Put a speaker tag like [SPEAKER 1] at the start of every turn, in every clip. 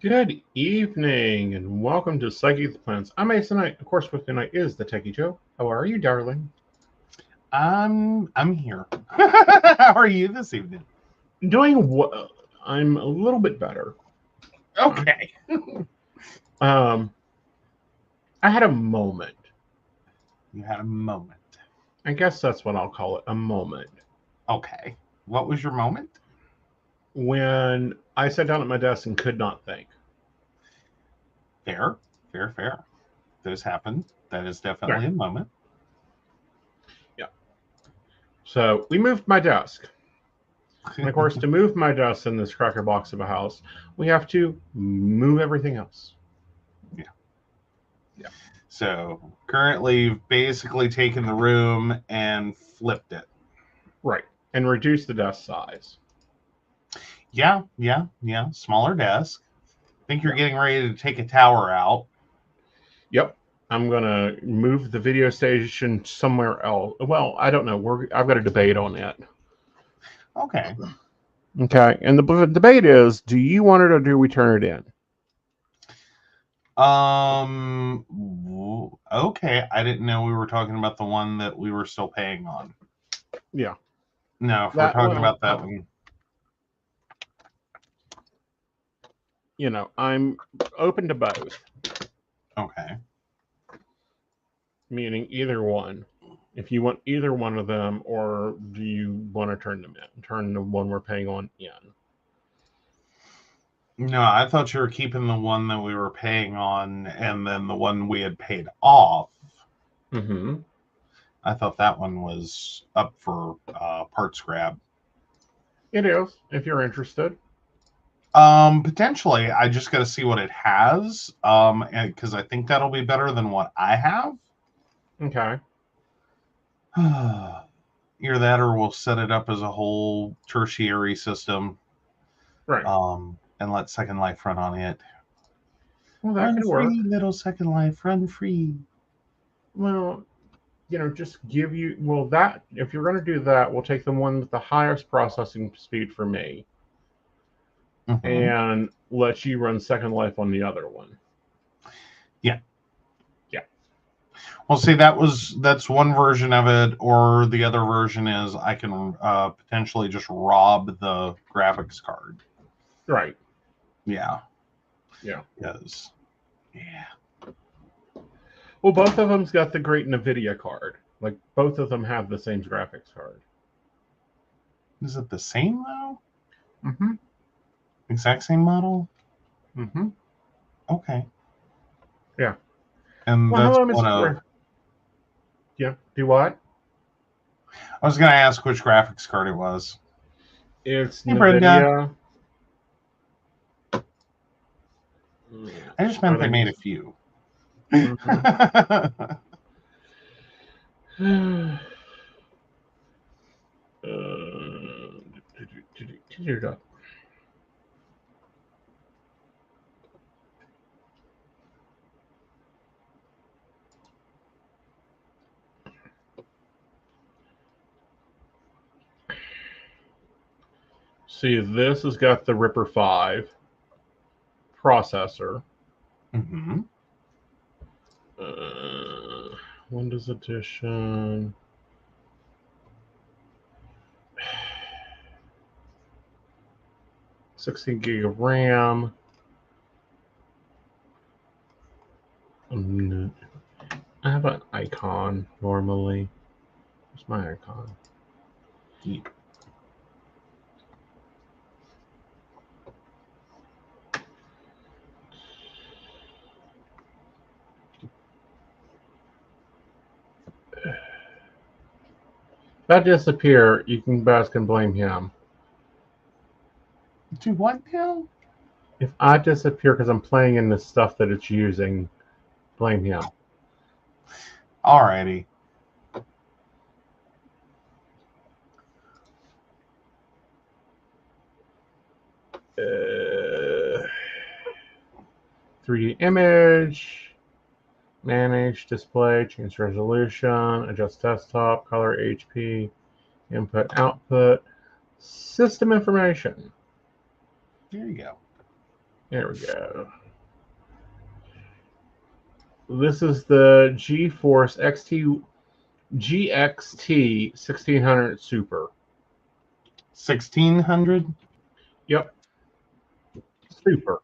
[SPEAKER 1] Good evening, and welcome to Psychic the Plans. I'm Aeson Knight. Of course, with me tonight is the Techie Joe. How are you, darling?
[SPEAKER 2] I'm here. How are you this evening?
[SPEAKER 1] Doing well. I'm a little bit better.
[SPEAKER 2] Okay.
[SPEAKER 1] I had a moment.
[SPEAKER 2] You had a moment.
[SPEAKER 1] I guess that's what I'll call it, a moment.
[SPEAKER 2] Okay. What was your moment?
[SPEAKER 1] When I sat down at my desk and could not think.
[SPEAKER 2] Fair. Those happen. That is definitely
[SPEAKER 1] Right.
[SPEAKER 2] a moment.
[SPEAKER 1] Yeah. So we moved my desk. And of course, to move my desk in this cracker box of a house, we have to move everything else.
[SPEAKER 2] Yeah. So currently, you've basically taken the room and flipped it.
[SPEAKER 1] Right. And reduce the desk size.
[SPEAKER 2] Yeah. Smaller desk. I think you're getting ready to take a tower out.
[SPEAKER 1] Yep. I'm going to move the video station somewhere else. Well, I don't know. I've got a debate on that.
[SPEAKER 2] Okay.
[SPEAKER 1] Okay. And the debate is, do you want it or do we turn it in?
[SPEAKER 2] Okay. I didn't know we were talking about the one that we were still paying on.
[SPEAKER 1] Yeah.
[SPEAKER 2] No, if we're talking about that one.
[SPEAKER 1] You know, I'm open to both.
[SPEAKER 2] Okay.
[SPEAKER 1] Meaning either one. If you want either one of them, or do you want to turn them in? Turn the one we're paying on in.
[SPEAKER 2] No, I thought you were keeping the one that we were paying on and then the one we had paid off.
[SPEAKER 1] Mm-hmm.
[SPEAKER 2] I thought that one was up for parts grab.
[SPEAKER 1] It is, if you're interested.
[SPEAKER 2] Potentially. I just got to see what it has. And because I think that'll be better than what I have.
[SPEAKER 1] Okay.
[SPEAKER 2] Either that or we'll set it up as a whole tertiary system.
[SPEAKER 1] Right.
[SPEAKER 2] And let Second Life run on it.
[SPEAKER 1] Well, that
[SPEAKER 2] Run
[SPEAKER 1] could
[SPEAKER 2] free,
[SPEAKER 1] work.
[SPEAKER 2] little Second Life, run free.
[SPEAKER 1] Well, just give you, well, that, if you're going to do that, we'll take the one with the highest processing speed for me and let you run Second Life on the other one.
[SPEAKER 2] Yeah.
[SPEAKER 1] Yeah.
[SPEAKER 2] Well, see, that's one version of it, or the other version is I can potentially just rob the graphics card.
[SPEAKER 1] Right.
[SPEAKER 2] Yeah.
[SPEAKER 1] Yeah.
[SPEAKER 2] Yes. Yeah.
[SPEAKER 1] Well, both of them's got the great NVIDIA card. Like, both of them have the same graphics card.
[SPEAKER 2] Is it the same, though?
[SPEAKER 1] Mm-hmm.
[SPEAKER 2] Exact same model?
[SPEAKER 1] Mm-hmm.
[SPEAKER 2] Okay.
[SPEAKER 1] Yeah.
[SPEAKER 2] And
[SPEAKER 1] Well,
[SPEAKER 2] that's
[SPEAKER 1] hello,
[SPEAKER 2] what
[SPEAKER 1] Mr. Yeah. Do what?
[SPEAKER 2] I was going to ask which graphics card it was.
[SPEAKER 1] It's
[SPEAKER 2] Hey, Brenda.
[SPEAKER 1] NVIDIA.
[SPEAKER 2] I just meant they made a few.
[SPEAKER 1] Mm-hmm. See, this has got the Ripper 5 processor.
[SPEAKER 2] Mm-hmm.
[SPEAKER 1] Windows Edition. 16 gig of RAM. I have an icon normally. Where's my icon?
[SPEAKER 2] Yeah.
[SPEAKER 1] If I disappear, you guys can blame him.
[SPEAKER 2] Do what now?
[SPEAKER 1] If I disappear because I'm playing in the stuff that it's using, blame him.
[SPEAKER 2] Alrighty.
[SPEAKER 1] Uh, 3D image, manage display, change resolution, adjust desktop, color, HP, input, output, system information.
[SPEAKER 2] There you go.
[SPEAKER 1] There we go. This is the GeForce GXT 1600 Super.
[SPEAKER 2] 1600?
[SPEAKER 1] Yep. Super.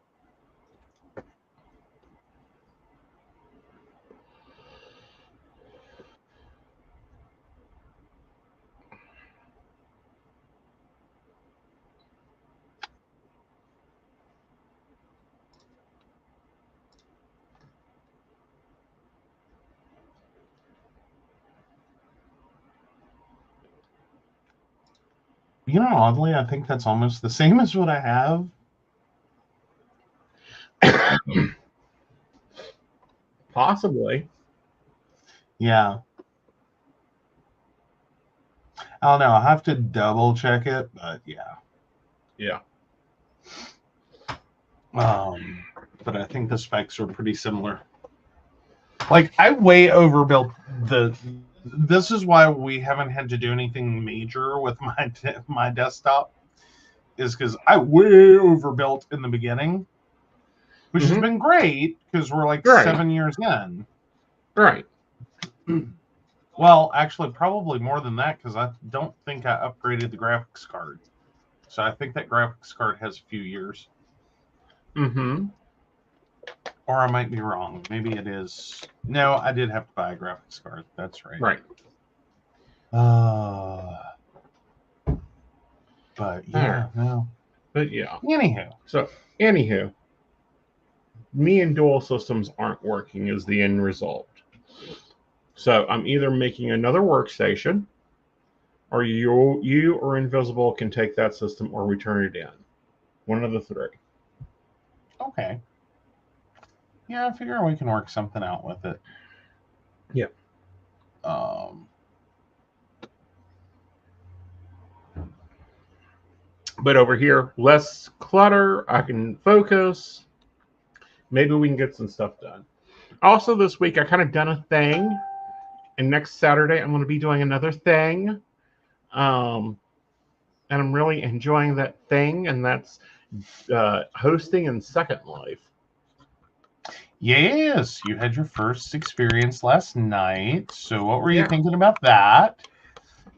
[SPEAKER 2] You know, oddly, I think that's almost the same as what I have.
[SPEAKER 1] Possibly.
[SPEAKER 2] Yeah. I don't know. I'll have to double check it, but yeah.
[SPEAKER 1] Yeah.
[SPEAKER 2] But I think the specs are pretty similar. Like, I way overbuilt this is why we haven't had to do anything major with my desktop, is because I way overbuilt in the beginning, which has been great because we're like 7 years in.
[SPEAKER 1] Right.
[SPEAKER 2] Well, actually, probably more than that, because I don't think I upgraded the graphics card. So I think that graphics card has a few years.
[SPEAKER 1] Mm-hmm.
[SPEAKER 2] Or I might be wrong. Maybe it is. No, I did have to buy a graphics card. That's right.
[SPEAKER 1] Right.
[SPEAKER 2] But yeah, no.
[SPEAKER 1] But yeah.
[SPEAKER 2] Anywho,
[SPEAKER 1] me and dual systems aren't working as the end result. So I'm either making another workstation, or you or Invisible can take that system or return it in. One of the three.
[SPEAKER 2] Okay. Yeah, I figure we can work something out with it.
[SPEAKER 1] Yeah. But over here, less clutter. I can focus. Maybe we can get some stuff done. Also, this week I kind of done a thing, and next Saturday I'm going to be doing another thing. And I'm really enjoying that thing, and that's hosting in Second Life.
[SPEAKER 2] Yes, you had your first experience last night. So what were you thinking about that?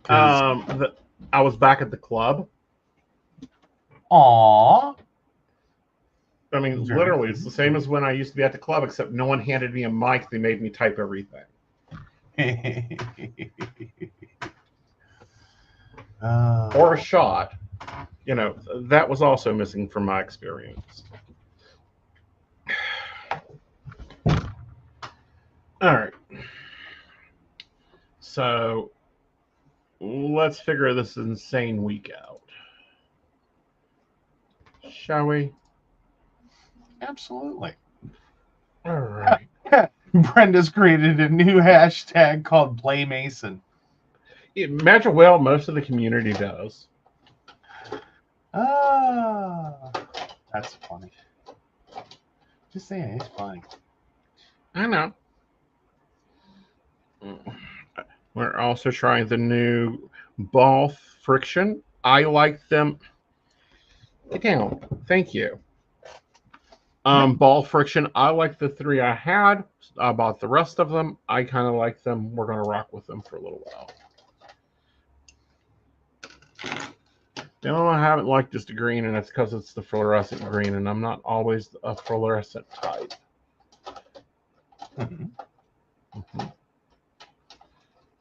[SPEAKER 1] I was back at the club.
[SPEAKER 2] Aww.
[SPEAKER 1] I mean, literally, it's the same as when I used to be at the club, except no one handed me a mic. They made me type everything. Or a shot. You know, that was also missing from my experience. All right. So let's figure this insane week out. Shall we?
[SPEAKER 2] Absolutely.
[SPEAKER 1] All right.
[SPEAKER 2] Brenda's created a new hashtag called Play Mason.
[SPEAKER 1] Imagine well, most of the community does.
[SPEAKER 2] That's funny. Just saying, it's funny.
[SPEAKER 1] I know. We're also trying the new ball friction. I like them. Get down. Thank you. Ball friction. I like the three I had. I bought the rest of them. I kind of like them. We're going to rock with them for a little while. The only one I haven't liked is the green, and it's because it's the fluorescent green, and I'm not always a fluorescent type.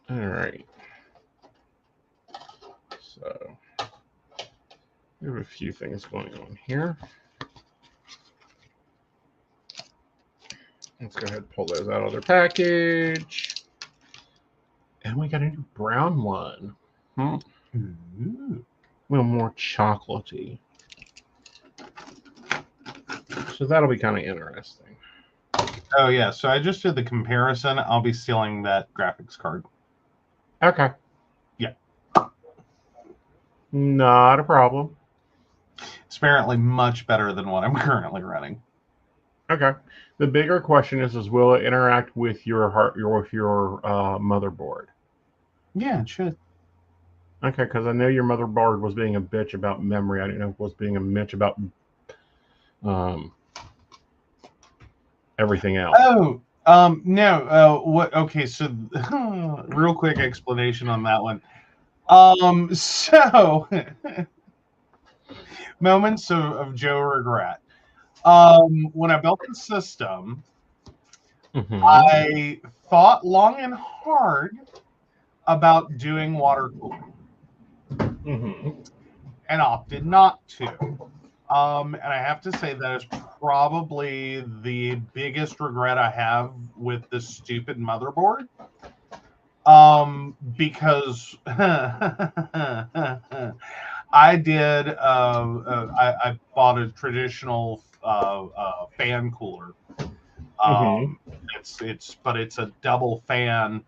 [SPEAKER 1] All right. So we have a few things going on here. Let's go ahead and pull those out of their package. And we got a new brown one. A little more chocolatey. So that'll be kind of interesting.
[SPEAKER 2] Oh, yeah. So I just did the comparison. I'll be stealing that graphics card.
[SPEAKER 1] Okay.
[SPEAKER 2] Yeah.
[SPEAKER 1] Not a problem.
[SPEAKER 2] It's apparently much better than what I'm currently running.
[SPEAKER 1] Okay. The bigger question is will it interact with your motherboard?
[SPEAKER 2] Yeah, it should.
[SPEAKER 1] Okay, because I know your motherboard was being a bitch about memory. I didn't know if it was being a bitch about everything else.
[SPEAKER 2] Oh, no. What? Okay, so real quick explanation on that one. So moments of Joe regret. When I built the system, I thought long and hard about doing water cooling, and opted not to. And I have to say that is probably the biggest regret I have with this stupid motherboard. Because I did. I bought a traditional fan cooler. But it's a double fan.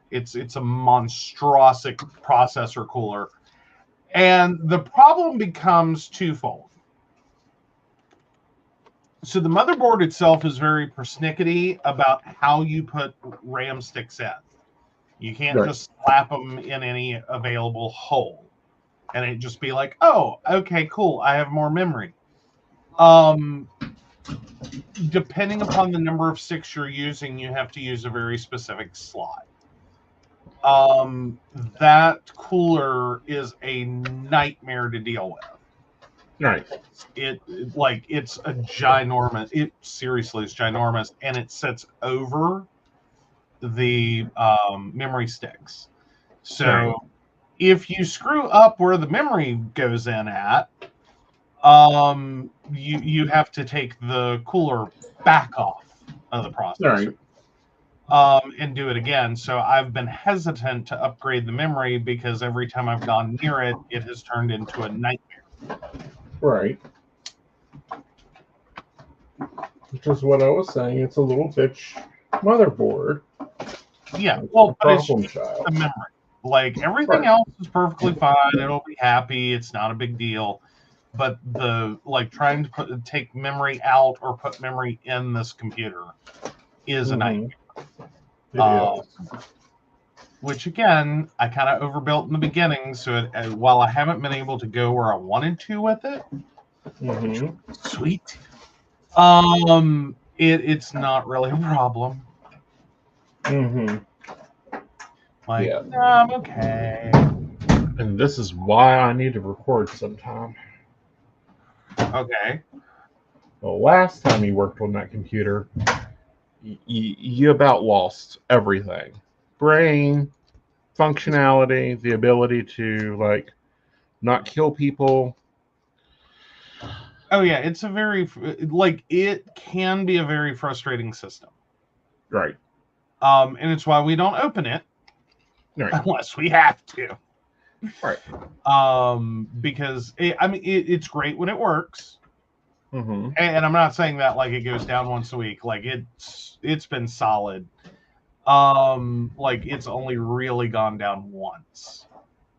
[SPEAKER 2] It's a monstrosic processor cooler, and the problem becomes twofold. So the motherboard itself is very persnickety about how you put RAM sticks in. You can't just slap them in any available hole, and it just be like, oh, okay, cool, I have more memory. Depending upon the number of sticks you're using, you have to use a very specific slot. That cooler is a nightmare to deal with.
[SPEAKER 1] Right.
[SPEAKER 2] It's a ginormous. It seriously is ginormous, and it sits over the memory sticks. So if you screw up where the memory goes in at, you have to take the cooler back off of the processor. And do it again. So I've been hesitant to upgrade the memory because every time I've gone near it, it has turned into a nightmare.
[SPEAKER 1] Right. Which is what I was saying. It's a little bitch motherboard.
[SPEAKER 2] Yeah, well, but it's
[SPEAKER 1] problem
[SPEAKER 2] just
[SPEAKER 1] child.
[SPEAKER 2] the memory. Like everything else is perfectly fine. It'll be happy. It's not a big deal. But the trying to take memory out or put memory in this computer is a nightmare. Which again, I kind of overbuilt in the beginning. So while I haven't been able to go where I wanted to with it, sweet. It's not really a problem. I'm okay.
[SPEAKER 1] And this is why I need to record sometime.
[SPEAKER 2] Okay.
[SPEAKER 1] The last time you worked on that computer, you about lost everything. Brain, functionality, the ability to not kill people.
[SPEAKER 2] Oh yeah, it's a very it can be a very frustrating system.
[SPEAKER 1] Right.
[SPEAKER 2] And it's why we don't open it unless we have to.
[SPEAKER 1] Right.
[SPEAKER 2] Because it's great when it works. And I'm not saying that it goes down once a week. It's been solid. It's only really gone down once.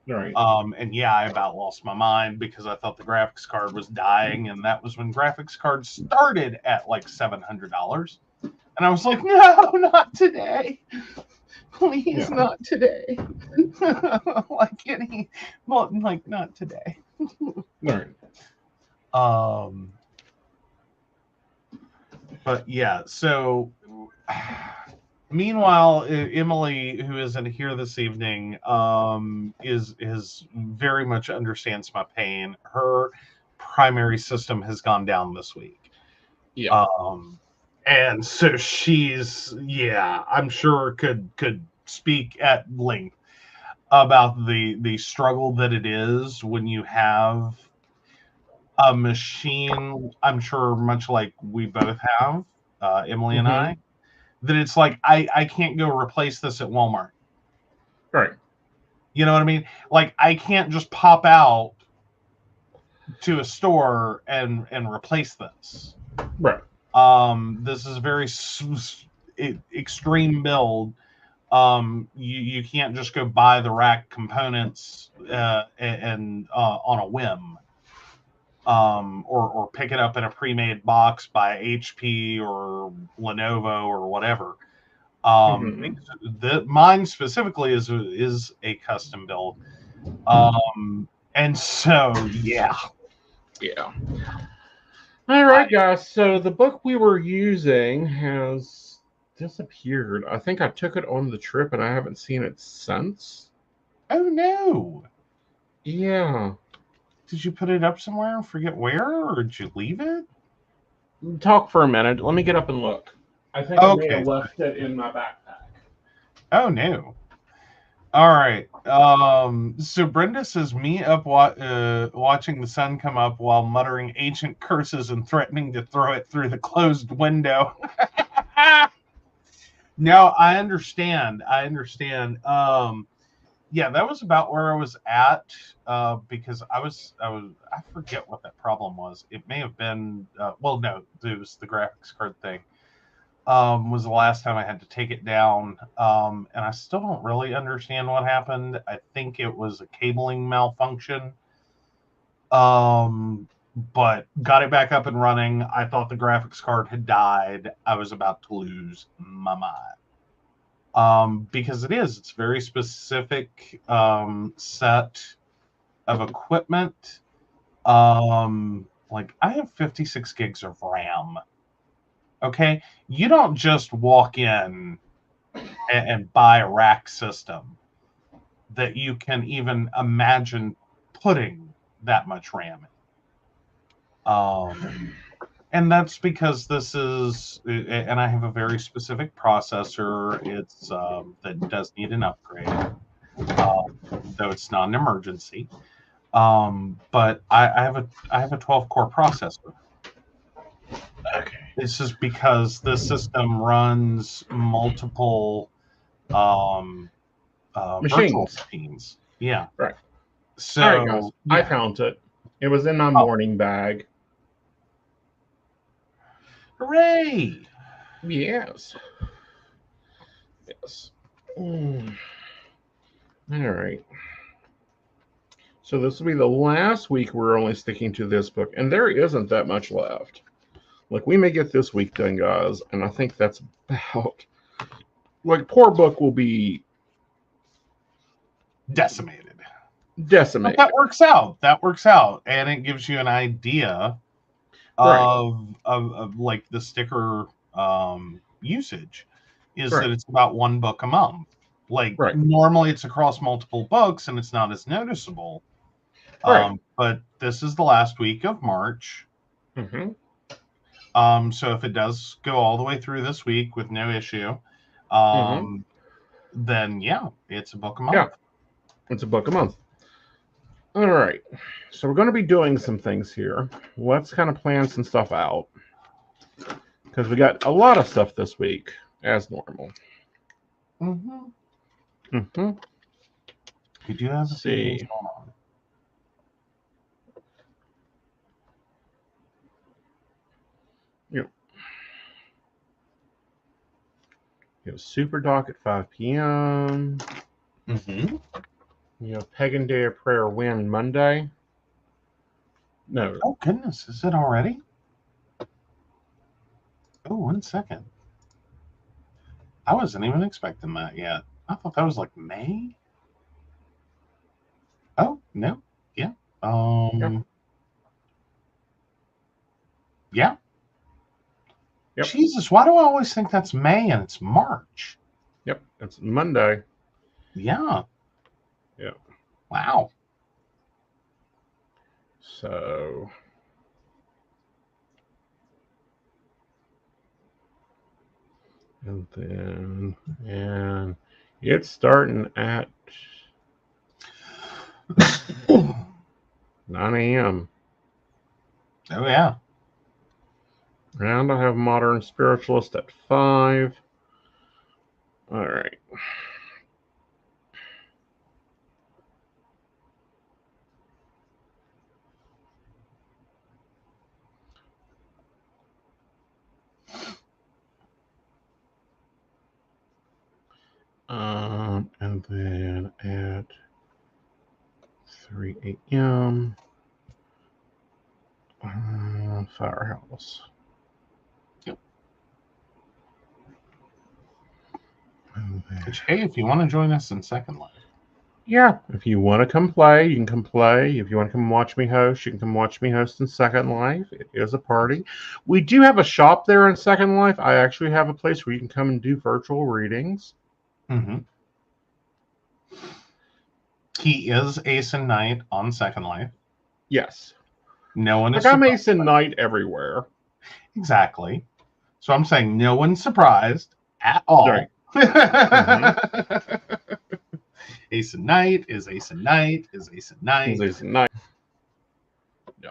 [SPEAKER 1] Right.
[SPEAKER 2] And yeah, I about lost my mind because I thought the graphics card was dying, and that was when graphics cards started at $700. And I was like, no, not today. Please, not today. Not today.
[SPEAKER 1] Right.
[SPEAKER 2] But yeah, so meanwhile, Emily, who isn't here this evening, is very much understands my pain. Her primary system has gone down this week.
[SPEAKER 1] Yeah.
[SPEAKER 2] And so she's I'm sure could speak at length about the struggle that it is when you have a machine, I'm sure much like we both have, Emily and I, that it's I can't go replace this at Walmart.
[SPEAKER 1] Right.
[SPEAKER 2] You know what I mean? I can't just pop out to a store and replace this.
[SPEAKER 1] Right.
[SPEAKER 2] This is a very extreme build. You can't just go buy the rack components and on a whim. Or pick it up in a pre-made box by HP or Lenovo or whatever. Mine specifically is a custom build. And so yeah.
[SPEAKER 1] All right, guys. So the book we were using has disappeared. I think I took it on the trip and I haven't seen it since.
[SPEAKER 2] Oh no!
[SPEAKER 1] Yeah.
[SPEAKER 2] Did you put it up somewhere and forget where, or did you leave it?
[SPEAKER 1] Talk for a minute. Let me get up and look. I think I may
[SPEAKER 2] Okay.
[SPEAKER 1] have left it in my backpack.
[SPEAKER 2] Oh no. All right. So Brenda says, me up watching the sun come up while muttering ancient curses and threatening to throw it through the closed window. No, I understand. Yeah, that was about where I was at, because I forget what that problem was. It may have been, well, no, it was the graphics card thing. Was the last time I had to take it down. And I still don't really understand what happened. I think it was a cabling malfunction. But got it back up and running. I thought the graphics card had died. I was about to lose my mind. Because it's very specific set of equipment. Like I have 56 gigs of RAM. Okay, you don't just walk in and buy a rack system that you can even imagine putting that much RAM in. And that's because this is, and I have a very specific processor. It's that does need an upgrade, though it's not an emergency. But I have a 12-core processor.
[SPEAKER 1] Okay.
[SPEAKER 2] This is because the system runs multiple virtual
[SPEAKER 1] Machines.
[SPEAKER 2] machines. Yeah.
[SPEAKER 1] Right. All right, guys.
[SPEAKER 2] So
[SPEAKER 1] I
[SPEAKER 2] yeah.
[SPEAKER 1] found it. It was in my
[SPEAKER 2] Oh,
[SPEAKER 1] morning bag.
[SPEAKER 2] hooray!
[SPEAKER 1] Yes. Yes. Mm. All right. So this will be the last week we're only sticking to this book, and there isn't that much left. Like we may get this week done, guys, and I think that's about like poor book will be
[SPEAKER 2] Decimated. But
[SPEAKER 1] decimated.
[SPEAKER 2] that works out. That works out, and it gives you an idea
[SPEAKER 1] Right.
[SPEAKER 2] of like the sticker usage is
[SPEAKER 1] Right.
[SPEAKER 2] that it's about one book a month. Like
[SPEAKER 1] Right.
[SPEAKER 2] normally it's across multiple books and it's not as noticeable.
[SPEAKER 1] Right.
[SPEAKER 2] But this is the last week of March.
[SPEAKER 1] Mm-hmm.
[SPEAKER 2] So if it does go all the way through this week with no issue,
[SPEAKER 1] Mm-hmm.
[SPEAKER 2] then yeah, it's a book a
[SPEAKER 1] Yeah.
[SPEAKER 2] month.
[SPEAKER 1] It's a book a month. All right. So we're going to be doing some things here. Let's kind of plan some stuff out because we got a lot of stuff this week as normal.
[SPEAKER 2] Mm-hmm.
[SPEAKER 1] Mm-hmm.
[SPEAKER 2] We do have a few things
[SPEAKER 1] See.
[SPEAKER 2] going on.
[SPEAKER 1] Yep. You have Super Doc at 5 p.m.
[SPEAKER 2] Mm-hmm.
[SPEAKER 1] You have Pagan Day of Prayer Win Monday. No.
[SPEAKER 2] Oh goodness, is it already? Oh, 1 second. I wasn't even expecting that yet. I thought that was like May. Oh no, yeah.
[SPEAKER 1] Yep.
[SPEAKER 2] Yeah.
[SPEAKER 1] Yep.
[SPEAKER 2] Jesus, why do I always think that's May and it's March?
[SPEAKER 1] Yep. It's Monday.
[SPEAKER 2] Yeah.
[SPEAKER 1] Yep.
[SPEAKER 2] Wow.
[SPEAKER 1] So. And it's starting at 9 a.m.
[SPEAKER 2] Oh yeah.
[SPEAKER 1] And I have Modern Spiritualist at 5. All right. And then at 3 a.m. Firehouse.
[SPEAKER 2] Yep.
[SPEAKER 1] And then,
[SPEAKER 2] Which, hey, if you want to join us in Second Life.
[SPEAKER 1] Yeah, if you want to come play, you can come play. If you want to come watch me host, you can come watch me host in Second Life. It is a party. We do have a shop there in Second Life. I actually have a place where you can come and do virtual readings.
[SPEAKER 2] Mm-hmm. He is Aeson Knight on Second Life.
[SPEAKER 1] Yes.
[SPEAKER 2] No one is
[SPEAKER 1] Like, I'm
[SPEAKER 2] surprised.
[SPEAKER 1] Aeson Knight everywhere.
[SPEAKER 2] Exactly. So I'm saying no one's surprised at all.
[SPEAKER 1] Right. Mm-hmm.
[SPEAKER 2] Aeson Knight is Aeson Knight is Aeson Knight.
[SPEAKER 1] He's Aeson Knight. Yeah.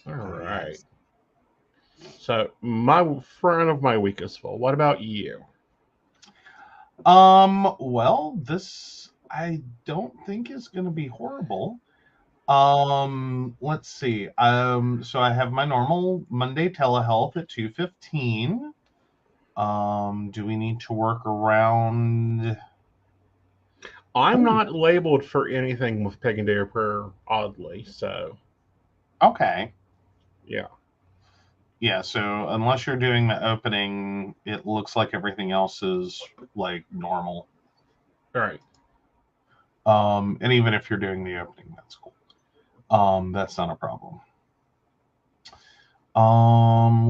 [SPEAKER 1] All right. So my friend of my week is full. What about you?
[SPEAKER 2] Well, this I don't think is going to be horrible. Let's see. So I have my normal Monday telehealth at 2:15. Do we need to work around?
[SPEAKER 1] I'm not labeled for anything with Pagan Day of Prayer, oddly. So,
[SPEAKER 2] Okay.
[SPEAKER 1] yeah.
[SPEAKER 2] Yeah, so unless you're doing the opening, it looks like everything else is like normal.
[SPEAKER 1] All right.
[SPEAKER 2] And even if you're doing the opening, that's cool. That's not a problem.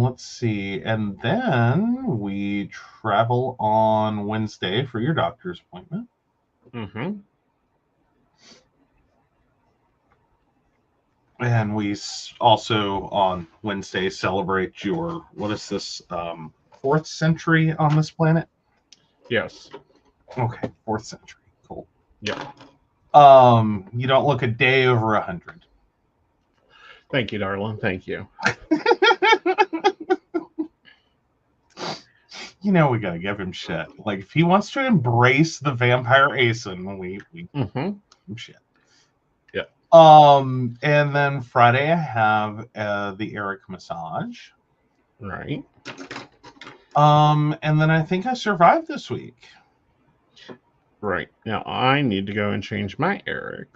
[SPEAKER 2] Let's see. And then we travel on Wednesday for your doctor's appointment.
[SPEAKER 1] Mm-hmm.
[SPEAKER 2] And we also on Wednesday celebrate your, what is this, 4th century on this planet?
[SPEAKER 1] Yes.
[SPEAKER 2] Okay, 4th century. Cool.
[SPEAKER 1] Yeah.
[SPEAKER 2] You don't look a day over 100.
[SPEAKER 1] Thank you, darling. Thank you.
[SPEAKER 2] You know we gotta give him shit. Like if he wants to embrace the vampire Aeson, we
[SPEAKER 1] Mm-hmm.
[SPEAKER 2] give him shit.
[SPEAKER 1] Yeah.
[SPEAKER 2] And then Friday I have the Eric massage.
[SPEAKER 1] Right.
[SPEAKER 2] And then I think I survived this week.
[SPEAKER 1] Right. Now I need to go and change my Eric.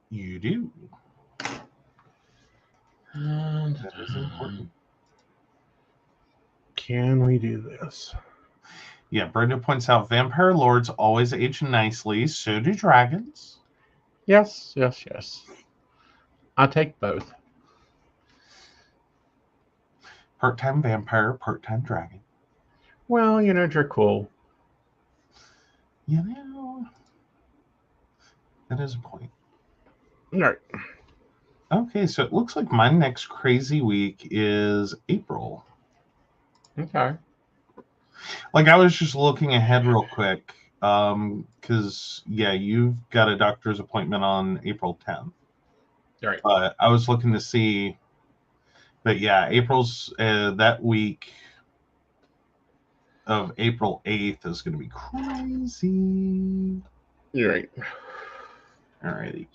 [SPEAKER 2] You do. That is important.
[SPEAKER 1] Can we do this?
[SPEAKER 2] Yeah, Brenda points out vampire lords always age nicely, so do dragons.
[SPEAKER 1] Yes, yes, yes. I'll take both.
[SPEAKER 2] Part-time vampire, part-time dragon.
[SPEAKER 1] Well, you know, you're cool.
[SPEAKER 2] You know, that is a point.
[SPEAKER 1] Right.
[SPEAKER 2] Okay, so it looks like my next crazy week is April.
[SPEAKER 1] Okay.
[SPEAKER 2] Like I was just looking ahead real quick, because yeah, you've got a doctor's appointment on April 10th.
[SPEAKER 1] Right.
[SPEAKER 2] But I was looking to see, but yeah, April's that week of April 8th is going to be crazy.
[SPEAKER 1] You're right.
[SPEAKER 2] Alrighty.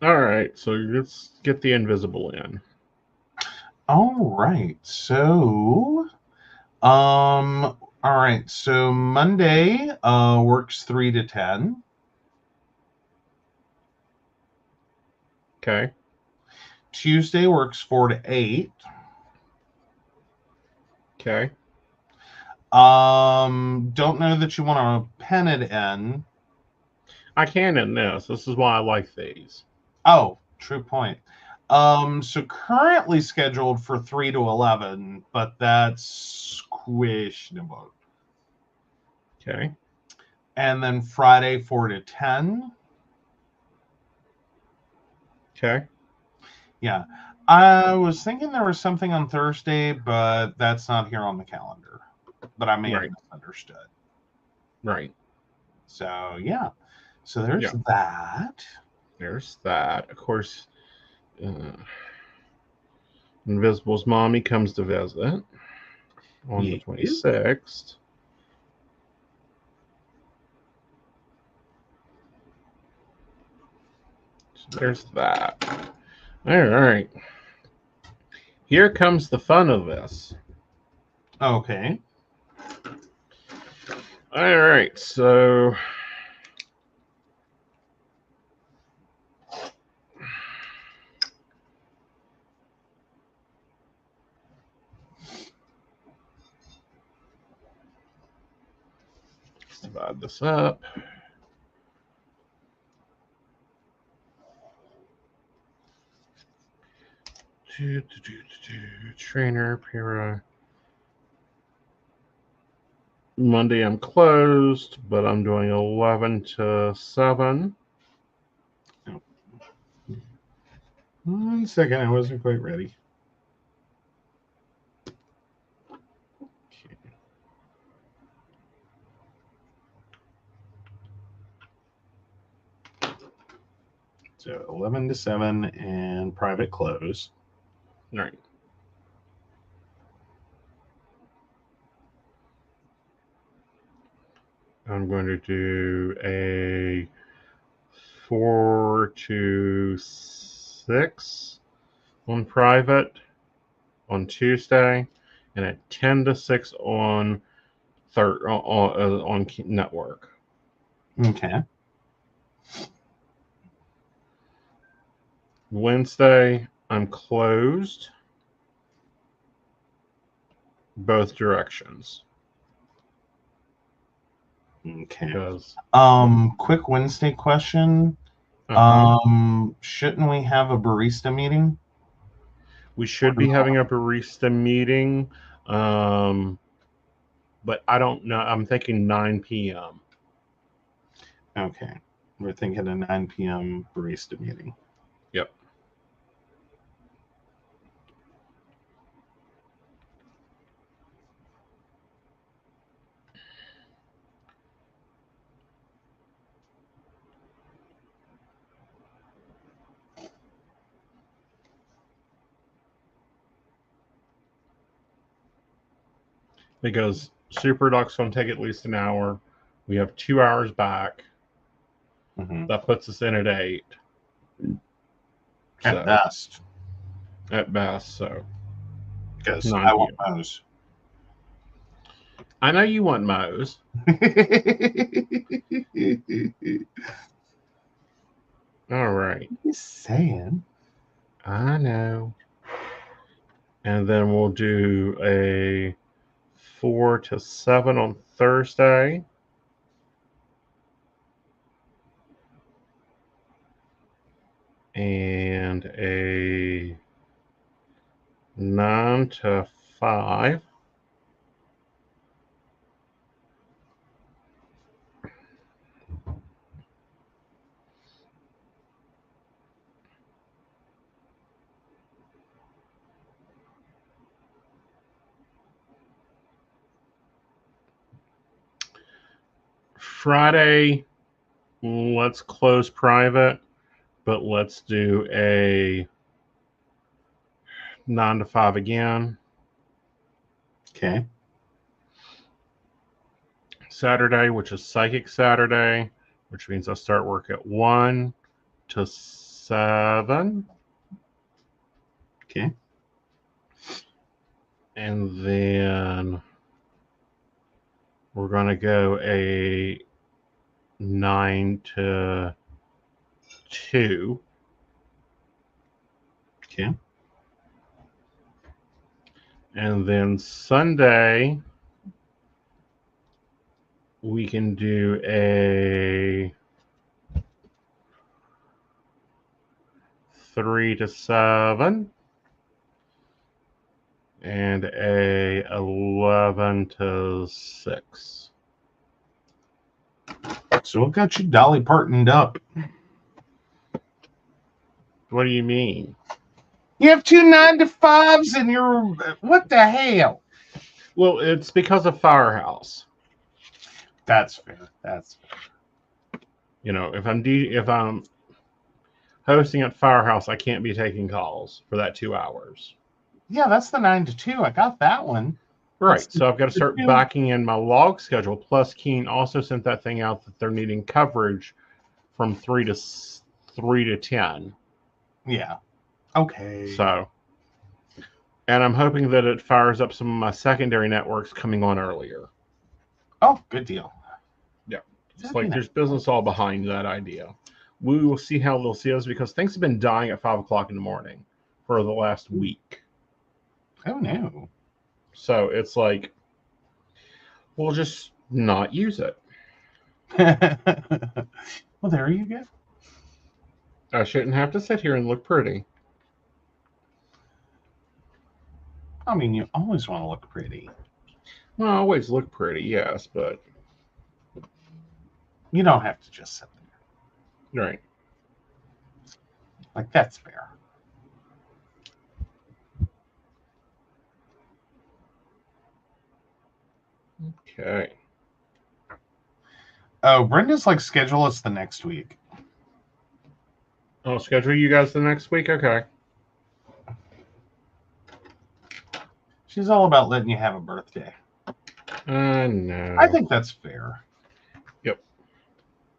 [SPEAKER 1] All right. So let's get the invisible in.
[SPEAKER 2] All right. So, all right. So Monday works 3 to 10.
[SPEAKER 1] Okay.
[SPEAKER 2] Tuesday works 4 to 8.
[SPEAKER 1] Okay.
[SPEAKER 2] Don't know that you want to pen it in.
[SPEAKER 1] I can in this. This is why I like these.
[SPEAKER 2] Oh, true point. So currently scheduled for 3 to 11, but that's questionable.
[SPEAKER 1] Okay.
[SPEAKER 2] And then Friday 4 to 10.
[SPEAKER 1] Okay.
[SPEAKER 2] Yeah. I was thinking there was something on Thursday, but that's not here on the calendar. But I may have misunderstood.
[SPEAKER 1] Right.
[SPEAKER 2] So, yeah. So there's that.
[SPEAKER 1] There's that. Of course, Invisible's mommy comes to visit on the 26th. So there's that. All right. Here comes the fun of this.
[SPEAKER 2] Okay.
[SPEAKER 1] All right. So Let's divide this up. Trainer, Pira. Monday I'm closed, but I'm doing 11 to 7.
[SPEAKER 2] 1 second, I wasn't quite ready. So 11 to 7 and private close.
[SPEAKER 1] All right. I'm going to do a 4 to 6 on private on Tuesday, and a 10 to 6 on network.
[SPEAKER 2] Okay.
[SPEAKER 1] Wednesday, I'm closed both directions.
[SPEAKER 2] Okay.
[SPEAKER 1] Because
[SPEAKER 2] quick Wednesday question. Shouldn't we have a barista meeting?
[SPEAKER 1] We should be having a barista meeting, but I don't know. I'm thinking 9 p.m.
[SPEAKER 2] Okay. We're thinking a 9 p.m. barista meeting.
[SPEAKER 1] Yep. Because Super Duck's going to take at least an hour. We have 2 hours back.
[SPEAKER 2] Mm-hmm.
[SPEAKER 1] That puts us in at 8.
[SPEAKER 2] At best.
[SPEAKER 1] At best, so.
[SPEAKER 2] Because I want those.
[SPEAKER 1] I know you want Moe's. All right.
[SPEAKER 2] Just saying.
[SPEAKER 1] I know. And then we'll do a 4 to 7 on Thursday. And a 9 to 5. Friday, let's close private, but let's do a 9 to 5 again.
[SPEAKER 2] Okay.
[SPEAKER 1] Saturday, which is Psychic Saturday, which means I start work at 1 to 7.
[SPEAKER 2] Okay.
[SPEAKER 1] And then we're going to go a 9 to 2.
[SPEAKER 2] Okay.
[SPEAKER 1] And then Sunday, we can do a 3 to 7 and a 11 to 6.
[SPEAKER 2] So what got you Dolly Partoned up?
[SPEAKER 1] What do you mean?
[SPEAKER 2] You have 2 9 to 5s and you're... What the hell?
[SPEAKER 1] Well, it's because of Firehouse.
[SPEAKER 2] That's fair. That's fair.
[SPEAKER 1] You know, if I'm hosting at Firehouse, I can't be taking calls for that 2 hours.
[SPEAKER 2] Yeah, that's the 9 to 2. I got that one.
[SPEAKER 1] Right. So I've got to start backing in my log schedule. Plus, Keen also sent that thing out that they're needing coverage from 3 to 10.
[SPEAKER 2] Yeah. Okay.
[SPEAKER 1] So, and I'm hoping that it fires up some of my secondary networks coming on earlier.
[SPEAKER 2] Oh, good deal.
[SPEAKER 1] Yeah. It's like there's business all behind that idea. We will see how they'll see us because things have been dying at 5 o'clock in the morning for the last week.
[SPEAKER 2] Oh, no.
[SPEAKER 1] So it's like, we'll just not use it.
[SPEAKER 2] Well, there you go.
[SPEAKER 1] I shouldn't have to sit here and look pretty.
[SPEAKER 2] I mean, you always want to look pretty.
[SPEAKER 1] Well, I always look pretty, yes, but
[SPEAKER 2] You don't have to just sit there.
[SPEAKER 1] right.
[SPEAKER 2] Like, that's fair.
[SPEAKER 1] Okay.
[SPEAKER 2] Oh, Brenda's like, schedule us the next week.
[SPEAKER 1] I'll schedule you guys the next week. Okay.
[SPEAKER 2] She's all about letting you have a birthday.
[SPEAKER 1] No.
[SPEAKER 2] I think that's fair.
[SPEAKER 1] Yep.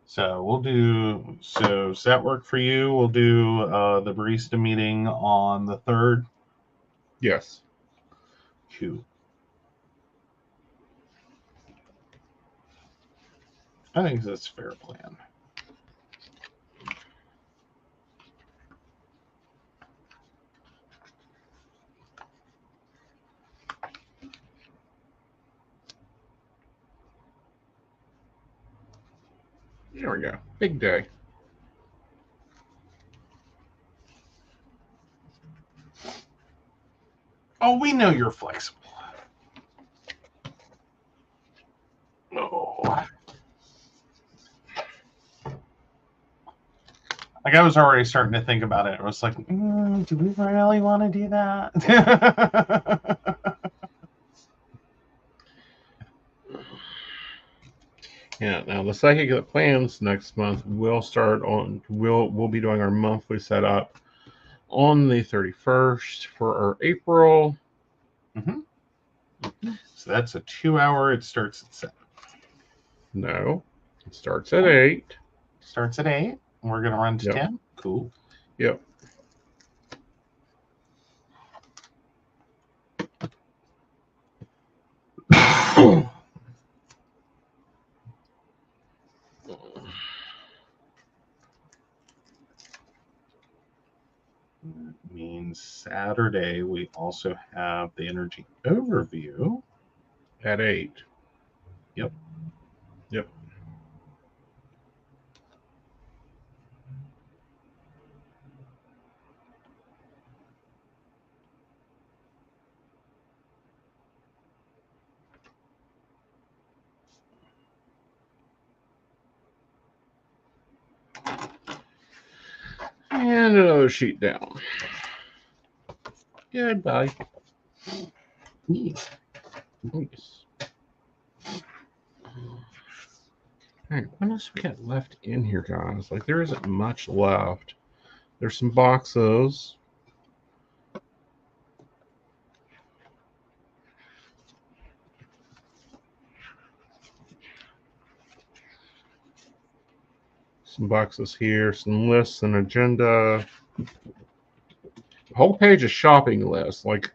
[SPEAKER 2] So we'll do. So does that work for you? We'll do the barista meeting on the 3rd.
[SPEAKER 1] Yes.
[SPEAKER 2] Cool. I think that's a fair plan.
[SPEAKER 1] There we go. Big day.
[SPEAKER 2] Oh, we know you're flexible.
[SPEAKER 1] Oh.
[SPEAKER 2] Like, I was already starting to think about it. I was like, do we really want to do that?
[SPEAKER 1] Yeah. Now the psychic that plans next month will start on. We'll be doing our monthly setup on the 31st for our April.
[SPEAKER 2] So that's a 2-hour. It starts at 7.
[SPEAKER 1] No, it starts at 8.
[SPEAKER 2] Starts at 8. We're gonna run to 10. Cool.
[SPEAKER 1] Yep.
[SPEAKER 2] Means Saturday we also have the energy overview
[SPEAKER 1] At 8.
[SPEAKER 2] Yep.
[SPEAKER 1] Yep. And another sheet down. Goodbye.
[SPEAKER 2] Yes.
[SPEAKER 1] Yes. Alright, what else we got left in here, guys? Like, there isn't much left. There's some boxes. Some boxes here, some lists and agenda. The whole page is shopping list. Like,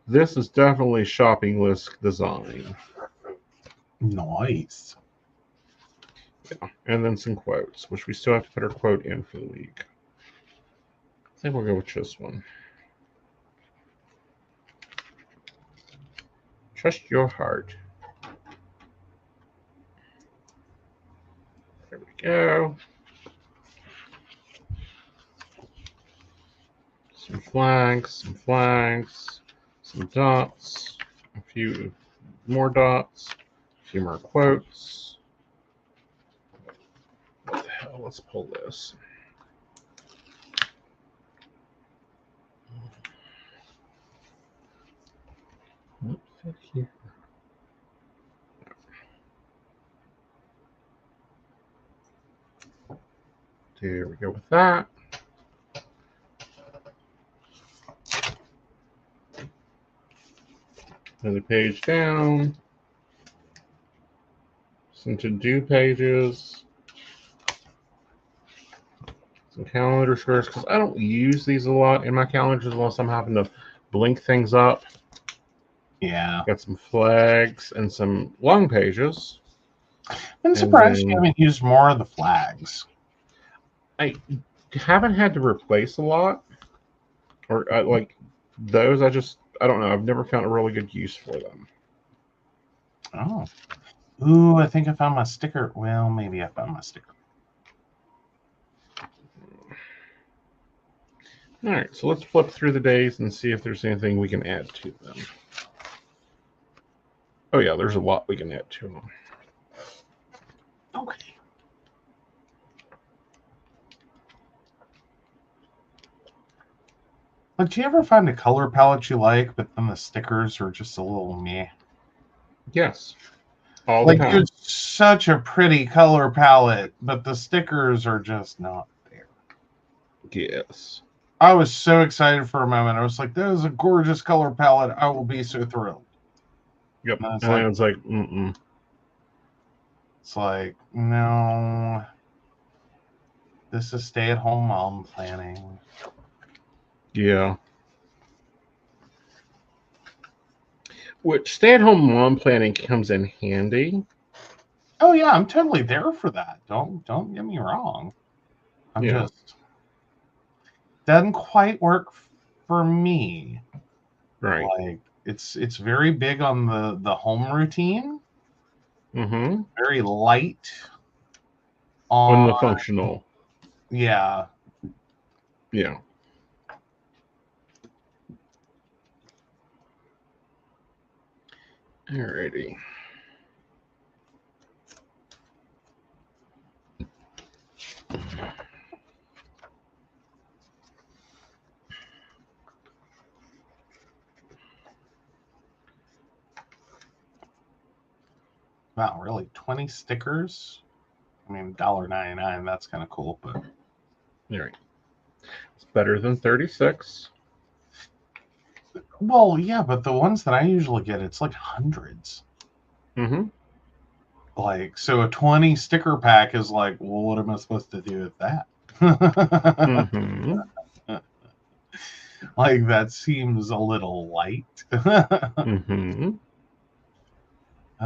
[SPEAKER 1] this is definitely shopping list design.
[SPEAKER 2] Nice.
[SPEAKER 1] Yeah. And then some quotes, which we still have to put our quote in for the week. I think we'll go with this one. Trust your heart. There we go. Some flags, some dots, a few more dots, a few more quotes. What the hell? Let's pull this. What's that here? There we go with that. Another page down. Some to-do pages. Some calendar squares, because I don't use these a lot in my calendars unless I'm having to blink things up.
[SPEAKER 2] Yeah.
[SPEAKER 1] Got some flags and some long pages.
[SPEAKER 2] I'm surprised you haven't used more of the flags.
[SPEAKER 1] I haven't had to replace a lot. Or like those, I don't know. I've never found a really good use for them.
[SPEAKER 2] Oh. Ooh, I think I found my sticker. Well, maybe I found my sticker.
[SPEAKER 1] All right, so let's flip through the days and see if there's anything we can add to them. Oh yeah, there's a lot we can add to them.
[SPEAKER 2] Okay. Like, do you ever find a color palette you like, but then the stickers are just a little meh?
[SPEAKER 1] Yes, all the
[SPEAKER 2] Like,
[SPEAKER 1] time.
[SPEAKER 2] it's such a pretty color palette, but the stickers are just not there.
[SPEAKER 1] Yes.
[SPEAKER 2] I was so excited for a moment. I was like, that is a gorgeous color palette. I will be so thrilled.
[SPEAKER 1] Yep.
[SPEAKER 2] And
[SPEAKER 1] And then it's like, mm-mm.
[SPEAKER 2] It's like, no, this is stay-at-home mom planning.
[SPEAKER 1] Yeah. Which stay-at-home mom planning comes in handy.
[SPEAKER 2] Oh yeah, I'm totally there for that. Don't get me wrong. I'm just doesn't quite work for me.
[SPEAKER 1] Right.
[SPEAKER 2] Like it's very big on the home routine.
[SPEAKER 1] Mm-hmm.
[SPEAKER 2] Very light
[SPEAKER 1] On
[SPEAKER 2] on
[SPEAKER 1] the functional.
[SPEAKER 2] yeah.
[SPEAKER 1] Yeah. Alrighty.
[SPEAKER 2] Wow, really? 20 stickers? I mean, $1.99, that's kind of cool, but
[SPEAKER 1] All right. It's better than 36.
[SPEAKER 2] well, yeah, but the ones that I usually get, it's like hundreds.
[SPEAKER 1] Mm-hmm.
[SPEAKER 2] Like, so a 20 sticker pack is like, well, what am I supposed to do with that?
[SPEAKER 1] Mm-hmm.
[SPEAKER 2] Like, that seems a little light.
[SPEAKER 1] Mm-hmm.
[SPEAKER 2] uh,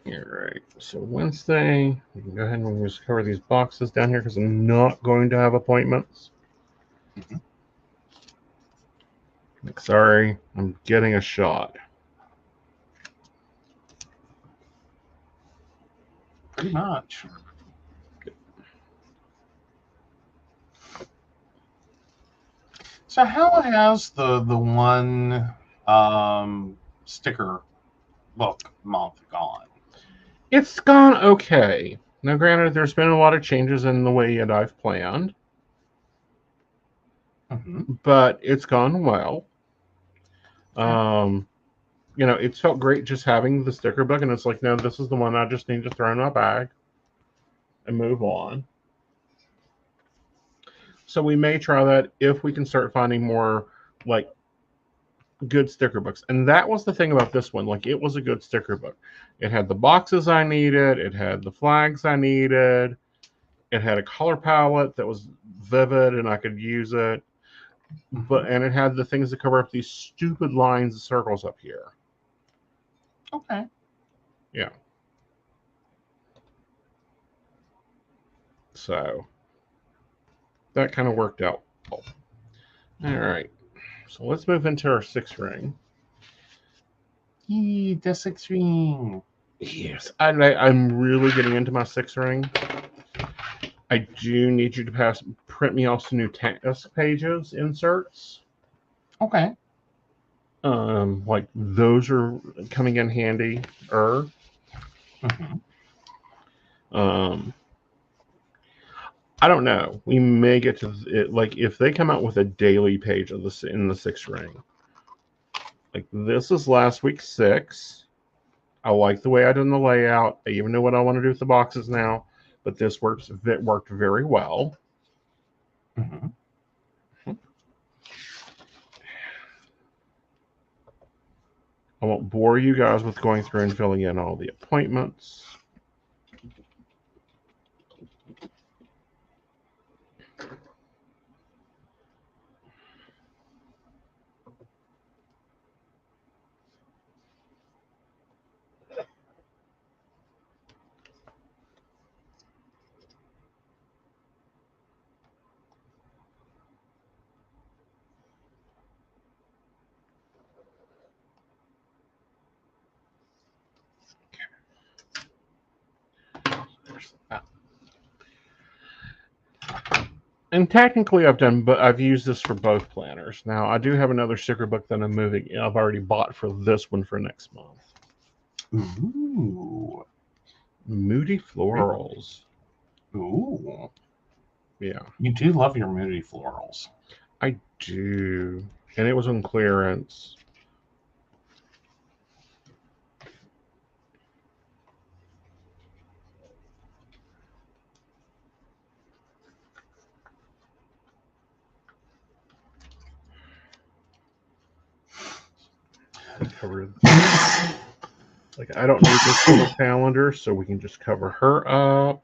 [SPEAKER 1] All right. So Wednesday, we can go ahead and just cover these boxes down here because I'm not going to have appointments. Like, sorry, I'm getting a shot.
[SPEAKER 2] Pretty much. So how has the one sticker book month gone?
[SPEAKER 1] It's gone okay. Now, granted, there's been a lot of changes in the way that I've planned, but it's gone well. Um, it's felt great just having the sticker book, and it's like, no, this is the one I just need to throw in my bag and move on. So we may try that if we can start finding more like good sticker books. And that was the thing about this one. Like, it was a good sticker book. It had the boxes I needed, it had the flags I needed, it had a color palette that was vivid and I could use it. And it had the things that cover up these stupid lines and circles up here.
[SPEAKER 2] Okay.
[SPEAKER 1] Yeah. So that kind of worked out. All right. So let's move into our 6 ring.
[SPEAKER 2] Yee, the 6 ring.
[SPEAKER 1] Yes, I'm really getting into my 6 ring. I do need you to print me off some new task pages inserts.
[SPEAKER 2] Okay.
[SPEAKER 1] Like those are coming in handy. I don't know. We may get to it. Like if they come out with a daily page of this in the 6 ring. Like this is last week's 6. I like the way I done the layout. I even know what I want to do with the boxes now. But this worked very well. I won't bore you guys with going through and filling in all the appointments. planners. And technically I've used this for both planners. Now I do have another sticker book that I've already bought for this one for next month.
[SPEAKER 2] Ooh.
[SPEAKER 1] Moody Florals.
[SPEAKER 2] Ooh.
[SPEAKER 1] Yeah.
[SPEAKER 2] You do love your Moody Florals.
[SPEAKER 1] I do. And it was on clearance. Cover. Like, I don't need this little calendar, so we can just cover her up.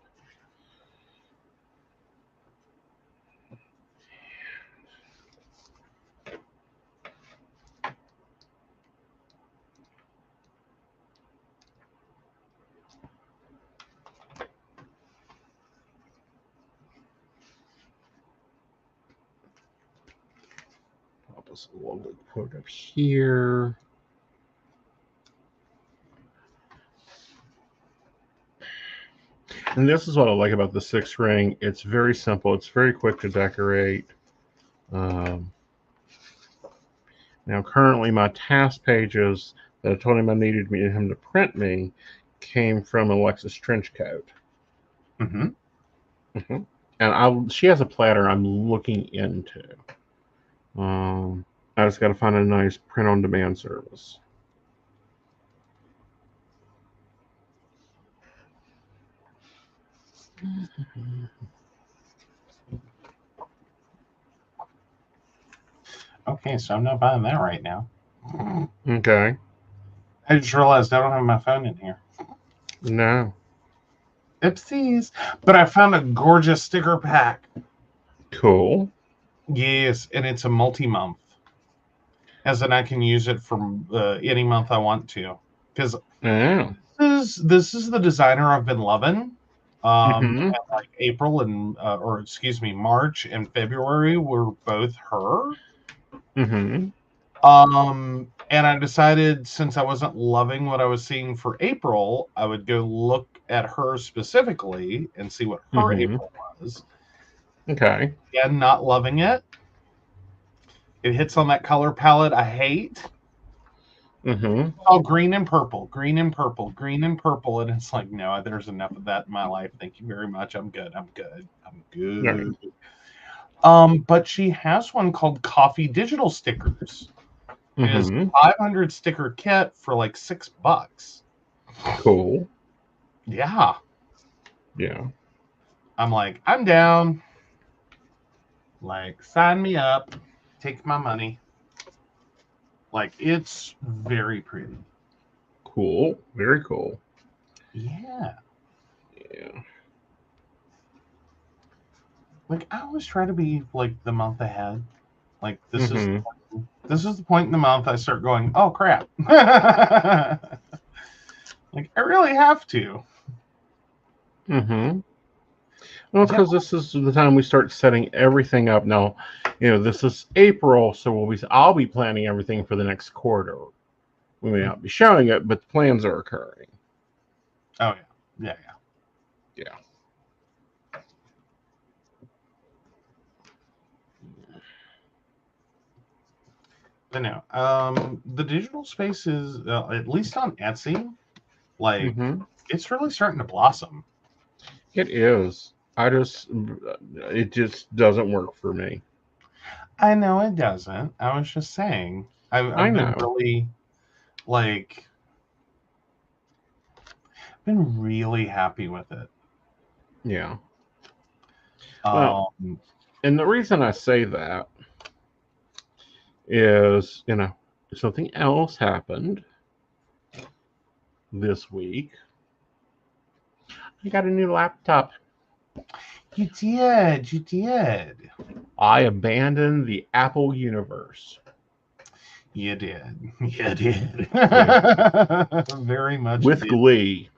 [SPEAKER 1] Pop us a little quote up here. And this is what I like about the 6 ring. It's very simple. It's very quick to decorate. Now, currently, my task pages that I told him I needed him to print me came from Alexis Trenchcoat.
[SPEAKER 2] Mm-hmm.
[SPEAKER 1] Mm-hmm. And she has a platter I'm looking into. I just got to find a nice print-on-demand service.
[SPEAKER 2] Okay, so I'm not buying that right now.
[SPEAKER 1] Okay.
[SPEAKER 2] I just realized I don't have my phone in here.
[SPEAKER 1] No.
[SPEAKER 2] Oopsies. But I found a gorgeous sticker pack.
[SPEAKER 1] Cool.
[SPEAKER 2] Yes, and it's a multi-month. As in I can use it for any month I want to. Because this is the designer I've been loving. And like April and March and February were both her. And I decided, since I wasn't loving what I was seeing for April, I would go look at her specifically and see what her April was.
[SPEAKER 1] Okay.
[SPEAKER 2] Again, not loving it. It hits on that color palette I hate. Oh, green and purple, green and purple, green and purple. And it's like, no, there's enough of that in my life. Thank you very much. I'm good. I'm good. I'm good. Right. But she has one called Coffee Digital Stickers. It is a 500 sticker kit for like $6.
[SPEAKER 1] Cool.
[SPEAKER 2] Yeah.
[SPEAKER 1] Yeah.
[SPEAKER 2] I'm like, I'm down. Like, sign me up. Take my money. Like, it's very pretty.
[SPEAKER 1] Cool. Very cool.
[SPEAKER 2] Yeah.
[SPEAKER 1] Yeah.
[SPEAKER 2] Like, I always try to be like the month ahead. Like, this is the point in the month I start going, oh crap. Like, I really have to.
[SPEAKER 1] Well, it's because this is the time we start setting everything up. Now, this is April, so I'll be planning everything for the next quarter. We may not be showing it, but the plans are occurring.
[SPEAKER 2] Oh yeah. I know. The digital space is, at least on Etsy, like, it's really starting to blossom.
[SPEAKER 1] It is. It just doesn't work for me.
[SPEAKER 2] I know it doesn't. I was just saying. I've been really, like, been really happy with it.
[SPEAKER 1] Yeah. Well, and the reason I say that is, something else happened this week. I got a new laptop.
[SPEAKER 2] You did.
[SPEAKER 1] I abandoned the Apple universe.
[SPEAKER 2] You did. Very much.
[SPEAKER 1] With glee.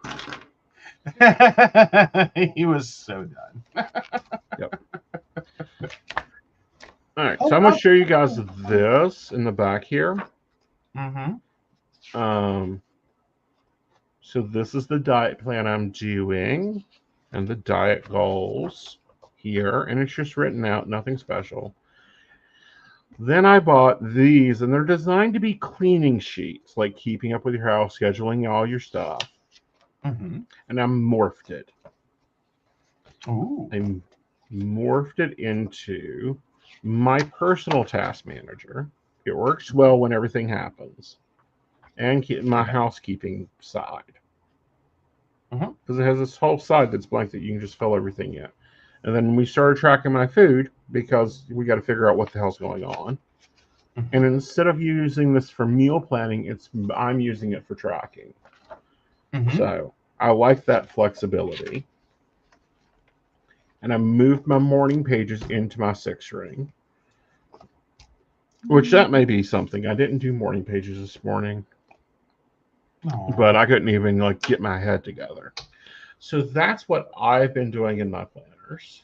[SPEAKER 2] He was so done.
[SPEAKER 1] Yep. All right, so I'm going to show you guys this in the back here. So this is the diet plan I'm doing. and the diet goals here, and it's just written out, nothing special. Then I bought these, and they're designed to be cleaning sheets, like keeping up with your house, scheduling all your stuff.
[SPEAKER 2] Mm-hmm.
[SPEAKER 1] And I morphed it.
[SPEAKER 2] Ooh.
[SPEAKER 1] I morphed it into my personal task manager. It works well when everything happens. And my housekeeping side. Because it has this whole side that's blank that you can just fill everything in. And then we started tracking my food because we got to figure out what the hell's going on. And instead of using this for meal planning, I'm using it for tracking. So I like that flexibility. And I moved my morning pages into my 6-ring. Which that may be something. I didn't do morning pages this morning.
[SPEAKER 2] Aww.
[SPEAKER 1] But I couldn't even get my head together. So that's what I've been doing in my planners.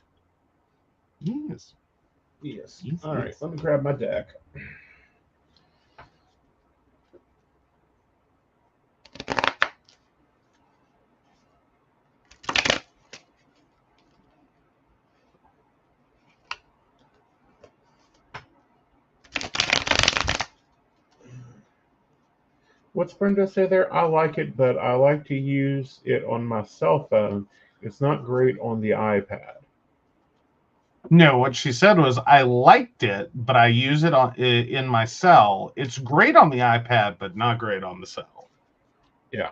[SPEAKER 2] Yes.
[SPEAKER 1] All right, let me grab my deck. What's Brenda say there? I like it, but I like to use it on my cell phone. It's not great on the iPad.
[SPEAKER 2] No, what she said was I liked it, but I use it in my cell. It's great on the iPad, but not great on the cell.
[SPEAKER 1] Yeah.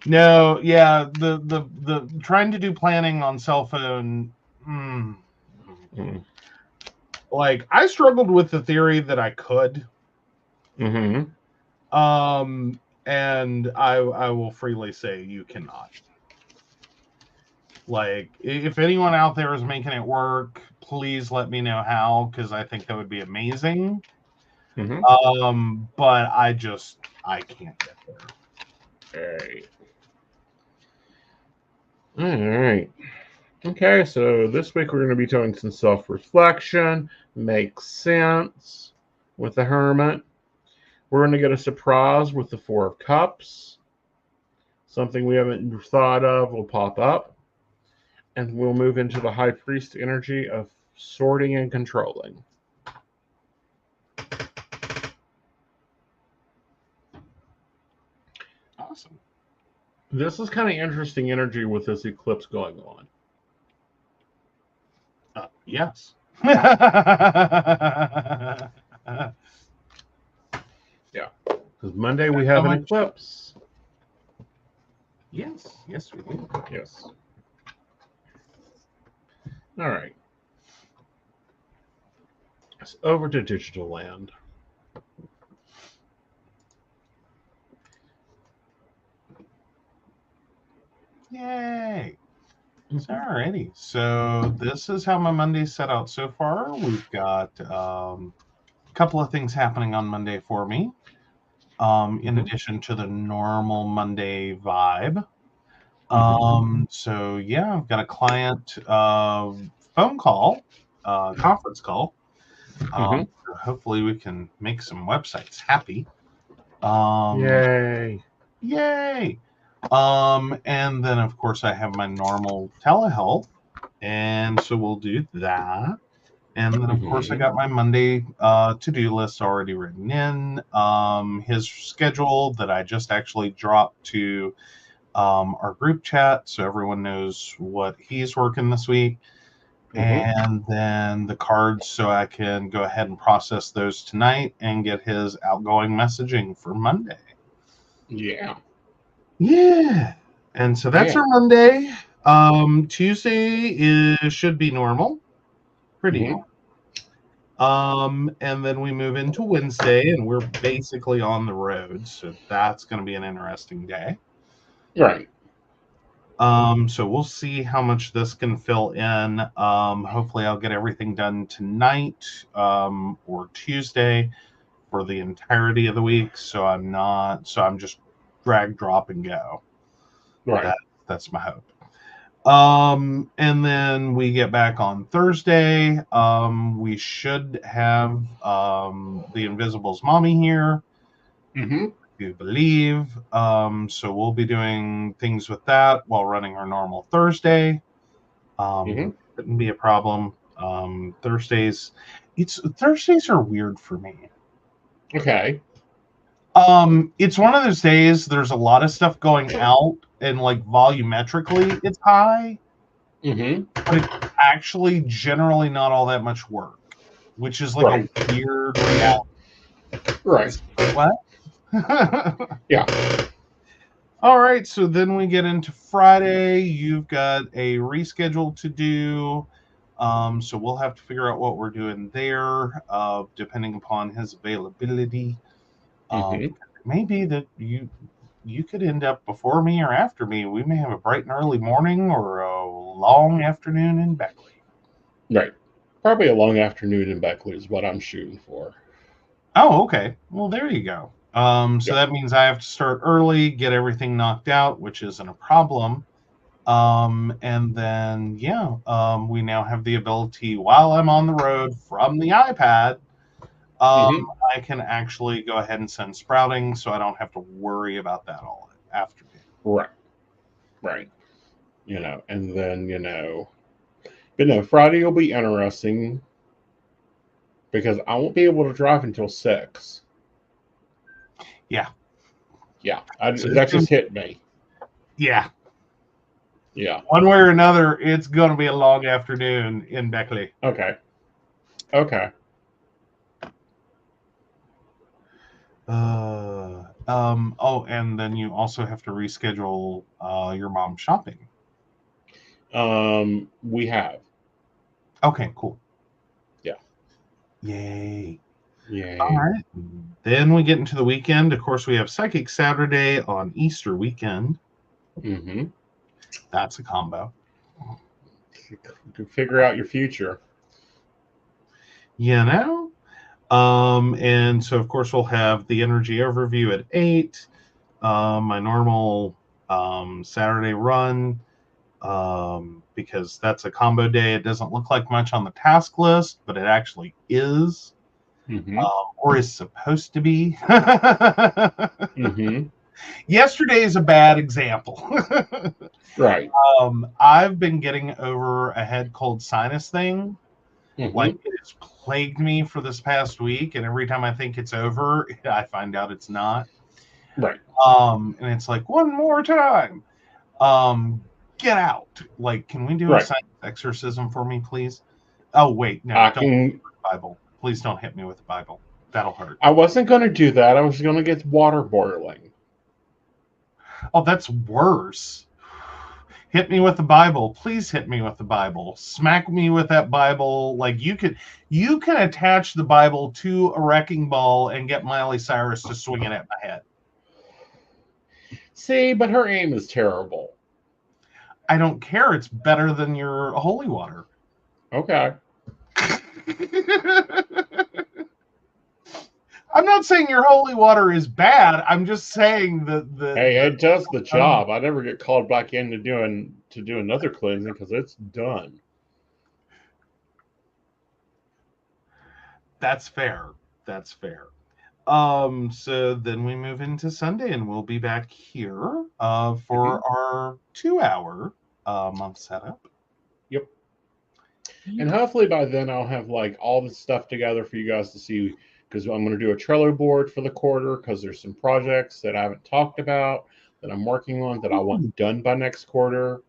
[SPEAKER 2] No, yeah. The trying to do planning on cell phone. Like I struggled with the theory that I could. And I will freely say you cannot. Like, if anyone out there is making it work, please let me know how, because I think that would be amazing. But I can't get there.
[SPEAKER 1] All right. Okay, so this week we're going to be doing some self-reflection, make sense with the Hermit. We're going to get a surprise with the 4 of Cups. Something we haven't thought of will pop up. And we'll move into the High Priest energy of sorting and controlling.
[SPEAKER 2] Awesome.
[SPEAKER 1] This is kind of interesting energy with this eclipse going on.
[SPEAKER 2] Yes.
[SPEAKER 1] Yeah. Because Monday we have an eclipse.
[SPEAKER 2] Yes, we do.
[SPEAKER 1] Yes. All right. It's over to Digital Land.
[SPEAKER 2] Yay. Alrighty. So this is how my Monday's set out so far. We've got a couple of things happening on Monday for me. In addition to the normal Monday vibe. So yeah, I've got a client phone call, conference call. So hopefully we can make some websites happy.
[SPEAKER 1] Yay.
[SPEAKER 2] And then of course I have my normal telehealth, and so we'll do that. And then of course I got my Monday to-do list already written in. His schedule that I just actually dropped to our group chat, so everyone knows what he's working this week. And then the cards, so I can go ahead and process those tonight and get his outgoing messaging for Monday.
[SPEAKER 1] Yeah.
[SPEAKER 2] And so that's our Monday. Tuesday should be normal. Pretty normal. And then we move into Wednesday, and we're basically on the road, so that's going to be an interesting day.
[SPEAKER 1] Right.
[SPEAKER 2] So we'll see how much this can fill in. Hopefully I'll get everything done tonight, or Tuesday for the entirety of the week. So I'm just drag, drop, and go. Right. That's my hope. And then we get back on Thursday. We should have the Invisible's mommy here. do believe. So we'll be doing things with that while running our normal Thursday. Shouldn't be a problem. Thursdays are weird for me.
[SPEAKER 1] Okay.
[SPEAKER 2] It's one of those days there's a lot of stuff going out and like volumetrically it's high. But it's actually generally not all that much work, which is like a weird reality.
[SPEAKER 1] Right.
[SPEAKER 2] What?
[SPEAKER 1] Yeah.
[SPEAKER 2] All right, so then we get into Friday. You've got a reschedule to do. So we'll have to figure out what we're doing there, depending upon his availability. Maybe that you could end up before me or after me. We may have a bright and early morning or a long afternoon in Beckley.
[SPEAKER 1] Right. Probably a long afternoon in Beckley is what I'm shooting for.
[SPEAKER 2] Oh, okay. Well, there you go. So that means I have to start early, get everything knocked out, which isn't a problem. And then, we now have the ability, while I'm on the road from the iPad, I can actually go ahead and send sprouting, so I don't have to worry about that all afternoon.
[SPEAKER 1] Right. And then, but no, Friday will be interesting because I won't be able to drive until 6.
[SPEAKER 2] Yeah.
[SPEAKER 1] That just hit me.
[SPEAKER 2] Yeah.
[SPEAKER 1] One
[SPEAKER 2] way or another, it's going to be a long afternoon in Beckley.
[SPEAKER 1] Okay.
[SPEAKER 2] And then you also have to reschedule your mom's shopping.
[SPEAKER 1] We have.
[SPEAKER 2] Okay, cool.
[SPEAKER 1] Yeah.
[SPEAKER 2] Yay. All right. Then we get into the weekend. Of course, we have Psychic Saturday on Easter weekend. That's a combo.
[SPEAKER 1] You can figure out your future.
[SPEAKER 2] And so of course we'll have the energy overview at 8. My normal Saturday run, because that's a combo day. It doesn't look like much on the task list, but it actually is, or is supposed to be. Yesterday is a bad example.
[SPEAKER 1] Right.
[SPEAKER 2] I've been getting over a head cold sinus thing. Like, it has plagued me for this past week, and every time I think it's over, I find out it's not.
[SPEAKER 1] Right.
[SPEAKER 2] And it's like, one more time. Get out. Like, can we do a sinus exorcism for me, please? Oh, wait, no. Don't hit me with the Bible. Please don't hit me with the Bible. That'll hurt.
[SPEAKER 1] I wasn't going to do that. I was going to get water boiling.
[SPEAKER 2] Oh, that's worse. Hit me with the Bible. Please hit me with the Bible. Smack me with that Bible. Like, you can attach the Bible to a wrecking ball and get Miley Cyrus to swing it at my head.
[SPEAKER 1] See, but her aim is terrible.
[SPEAKER 2] I don't care. It's better than your holy water.
[SPEAKER 1] Okay.
[SPEAKER 2] I'm not saying your holy water is bad. I'm just saying that
[SPEAKER 1] it does the job. I never get called back in to do another cleansing because it's done. That's fair.
[SPEAKER 2] So then we move into Sunday, and we'll be back here for our 2-hour month setup.
[SPEAKER 1] Yep. And hopefully by then I'll have like all the stuff together for you guys to see, because I'm going to do a Trello board for the quarter because there's some projects that I haven't talked about that I'm working on that I want done by next quarter.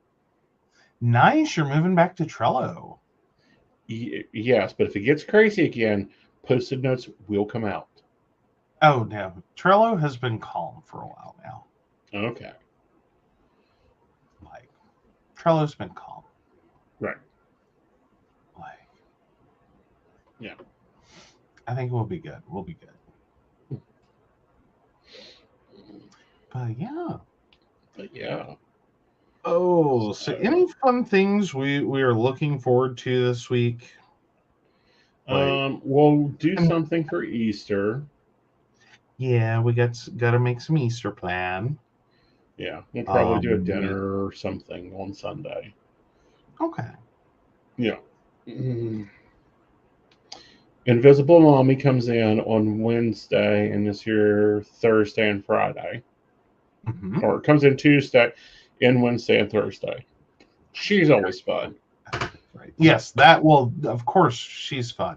[SPEAKER 2] Nice. You're moving back to Trello.
[SPEAKER 1] Yes, but if it gets crazy again, Post-it notes will come out.
[SPEAKER 2] Oh, no. Trello has been calm for a while now.
[SPEAKER 1] Okay.
[SPEAKER 2] Like, Trello's been calm.
[SPEAKER 1] Right.
[SPEAKER 2] Like,
[SPEAKER 1] yeah.
[SPEAKER 2] I think we'll be good. But yeah. Oh, so any fun things we are looking forward to this week?
[SPEAKER 1] We'll do something for Easter.
[SPEAKER 2] Yeah, we got to make some Easter plan.
[SPEAKER 1] Yeah, we'll probably do a dinner or something on Sunday.
[SPEAKER 2] Okay.
[SPEAKER 1] Yeah. Invisible Mommy comes in on Wednesday, and is here Thursday and Friday.
[SPEAKER 2] Mm-hmm.
[SPEAKER 1] Or it comes in Tuesday, in Wednesday and Thursday. She's always fun.
[SPEAKER 2] Right. Yes, that will, of course, she's fun.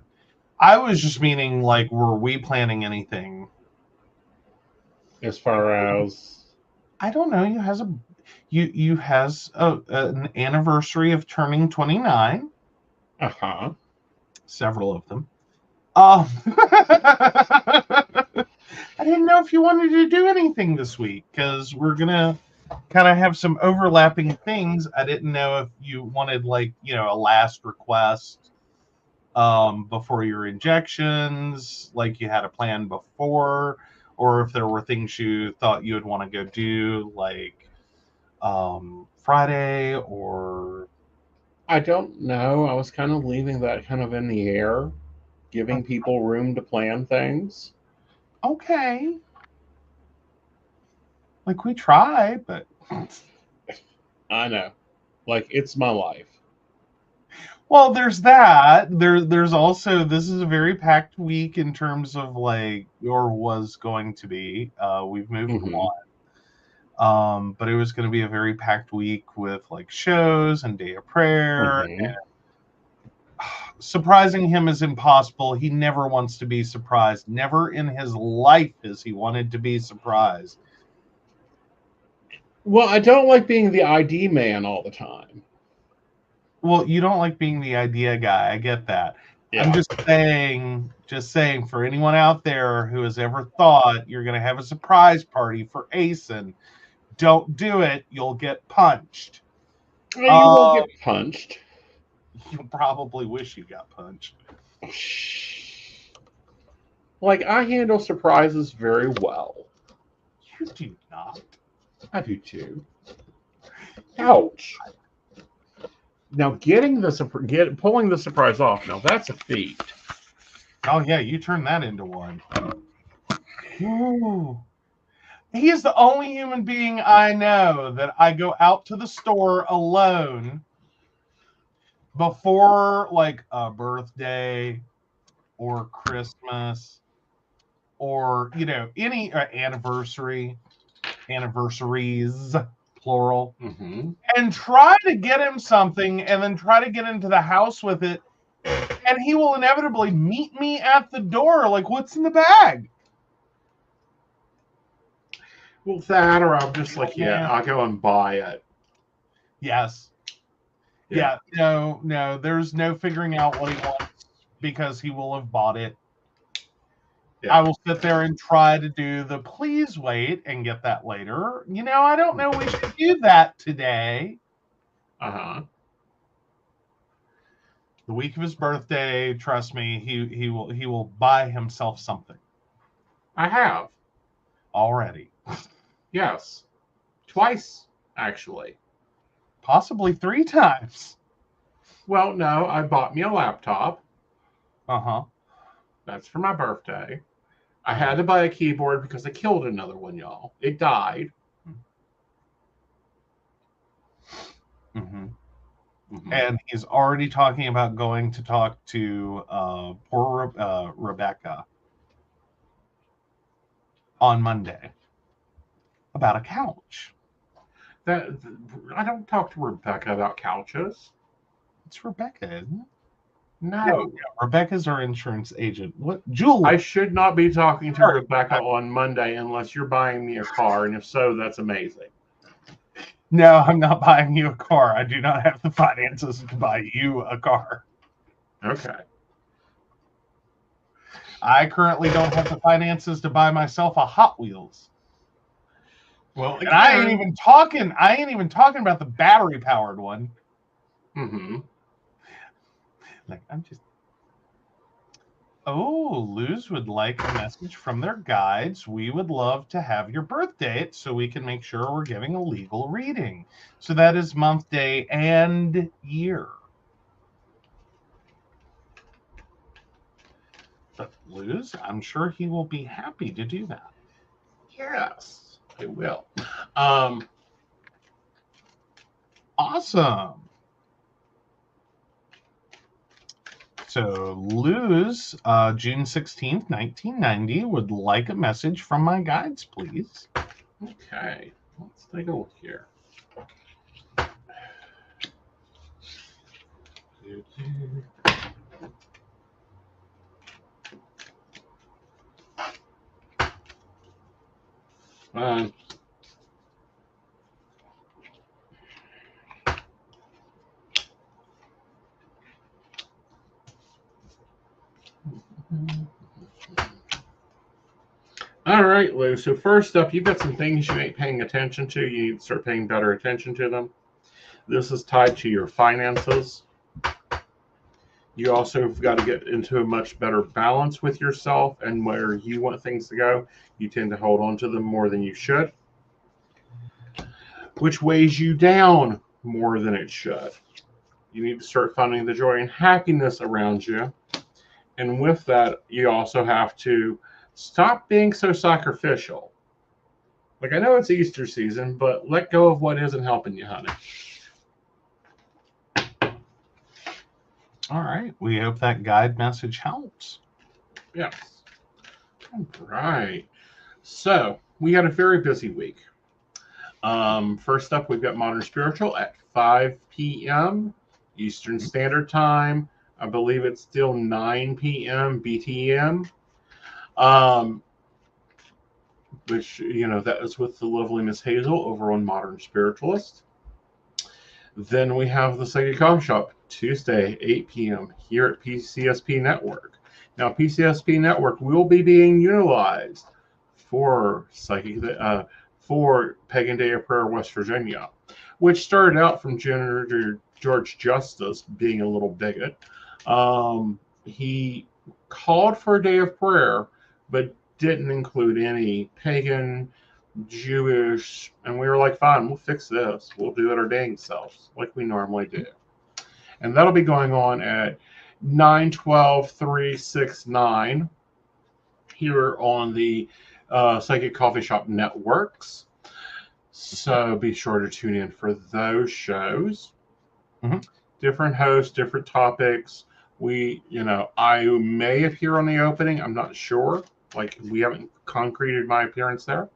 [SPEAKER 2] I was just meaning, like, were we planning anything?
[SPEAKER 1] As far as
[SPEAKER 2] I don't know. You has an anniversary of turning 29. Several of them. I didn't know if you wanted to do anything this week because we're gonna kind of have some overlapping things. I didn't know if you wanted, like, a last request before your injections, like you had a plan before, or if there were things you thought you would want to go do, like Friday, or
[SPEAKER 1] I don't know. I was kind of leaving that kind of in the air, giving people room to plan things.
[SPEAKER 2] okay. Like, we try, but
[SPEAKER 1] I know. Like, it's my life.
[SPEAKER 2] well, there's that. There's also, this is a very packed week in terms of, like, or was going to be. We've moved on. But it was going to be a very packed week with, like, shows and day of prayer. And surprising him is impossible. He never wants to be surprised. Never in his life has he wanted to be surprised.
[SPEAKER 1] Well, I don't like being the ID man all the time.
[SPEAKER 2] Well, you don't like being the idea guy. I get that.
[SPEAKER 1] Yeah.
[SPEAKER 2] I'm just saying, for anyone out there who has ever thought you're going to have a surprise party for Aeson, don't do it. You'll get punched.
[SPEAKER 1] You will get punched.
[SPEAKER 2] You'll probably wish you got punched.
[SPEAKER 1] Like, I handle surprises very well.
[SPEAKER 2] You do not.
[SPEAKER 1] I do too. Ouch. Now, pulling the surprise off, now that's a feat.
[SPEAKER 2] Oh, yeah, you turn that into one. Ooh. He is the only human being I know that I go out to the store alone before, like, a birthday or Christmas or, any anniversaries, plural, and try to get him something and then try to get into the house with it. And he will inevitably meet me at the door, like, what's in the bag?
[SPEAKER 1] Well, that, or I'm just like, I'll go and buy it.
[SPEAKER 2] Yes. Yeah. No, there's no figuring out what he wants because he will have bought it. Yeah. I will sit there and try to do the please wait and get that later. I don't know we should do that today. The week of his birthday, trust me, he will buy himself something.
[SPEAKER 1] I have.
[SPEAKER 2] Already.
[SPEAKER 1] Yes. Twice, actually.
[SPEAKER 2] Possibly 3 times.
[SPEAKER 1] Well, no, I bought me a laptop. That's for my birthday. I had to buy a keyboard because I killed another one, y'all. It died. And he's already talking about going to talk to poor Rebecca on Monday about a couch. I don't talk to Rebecca about couches. It's Rebecca, isn't it? No. Yeah, Rebecca's our insurance agent. What, Julie? I should not be talking to Rebecca on Monday unless you're buying me a car, and if so, that's amazing. No, I'm not buying you a car. I do not have the finances to buy you a car. Okay. I currently don't have the finances to buy myself a Hot Wheels. Well, and I ain't even talking about the battery powered one. Like, I'm just. Oh, Luz would like a message from their guides. We would love to have your birth date so we can make sure we're giving a legal reading. So that is month, day, and year. But Luz, I'm sure he will be happy to do that. Yes, I will. Awesome.
[SPEAKER 2] So Luz, June 16th, 1990, would like a message from my guides, please.
[SPEAKER 1] Okay, let's take a look here. All right, Lou. So first up, you've got some things you ain't paying attention to. You need to start paying better attention to them. This is tied to your finances. You also have got to get into a much better balance with yourself and where you want things to go. You tend to hold on to them more than you should, which weighs you down more than it should. You need to start finding the joy and happiness around you. And with that, you also have to stop being so sacrificial. Like, I know it's Easter season, but let go of what isn't helping you, honey.
[SPEAKER 2] All right. We hope that guide message helps.
[SPEAKER 1] Yes. All right. So, we had a very busy week. First up, we've got Modern Spiritual at 5 p.m. Eastern Standard Time. I believe it's still 9 p.m. BTM. Which, that is with the lovely Miss Hazel over on Modern Spiritualist. Then we have the Psychic Coffee Shop, Tuesday, 8 p.m. here at PCSP Network. Now, PCSP Network will be being utilized for for Pagan Day of Prayer, West Virginia, which started out from George Justice being a little bigot. He called for a day of prayer, but didn't include any pagan, Jewish, and we were like, fine, we'll fix this. We'll do it our dang selves, like we normally do. And that'll be going on at 9/12/369 here on the Psychic Coffee Shop Networks. So be sure to tune in for those shows.
[SPEAKER 2] Mm-hmm.
[SPEAKER 1] Different hosts, different topics. I may appear on the opening. I'm not sure. Like, we haven't concreted my appearance there.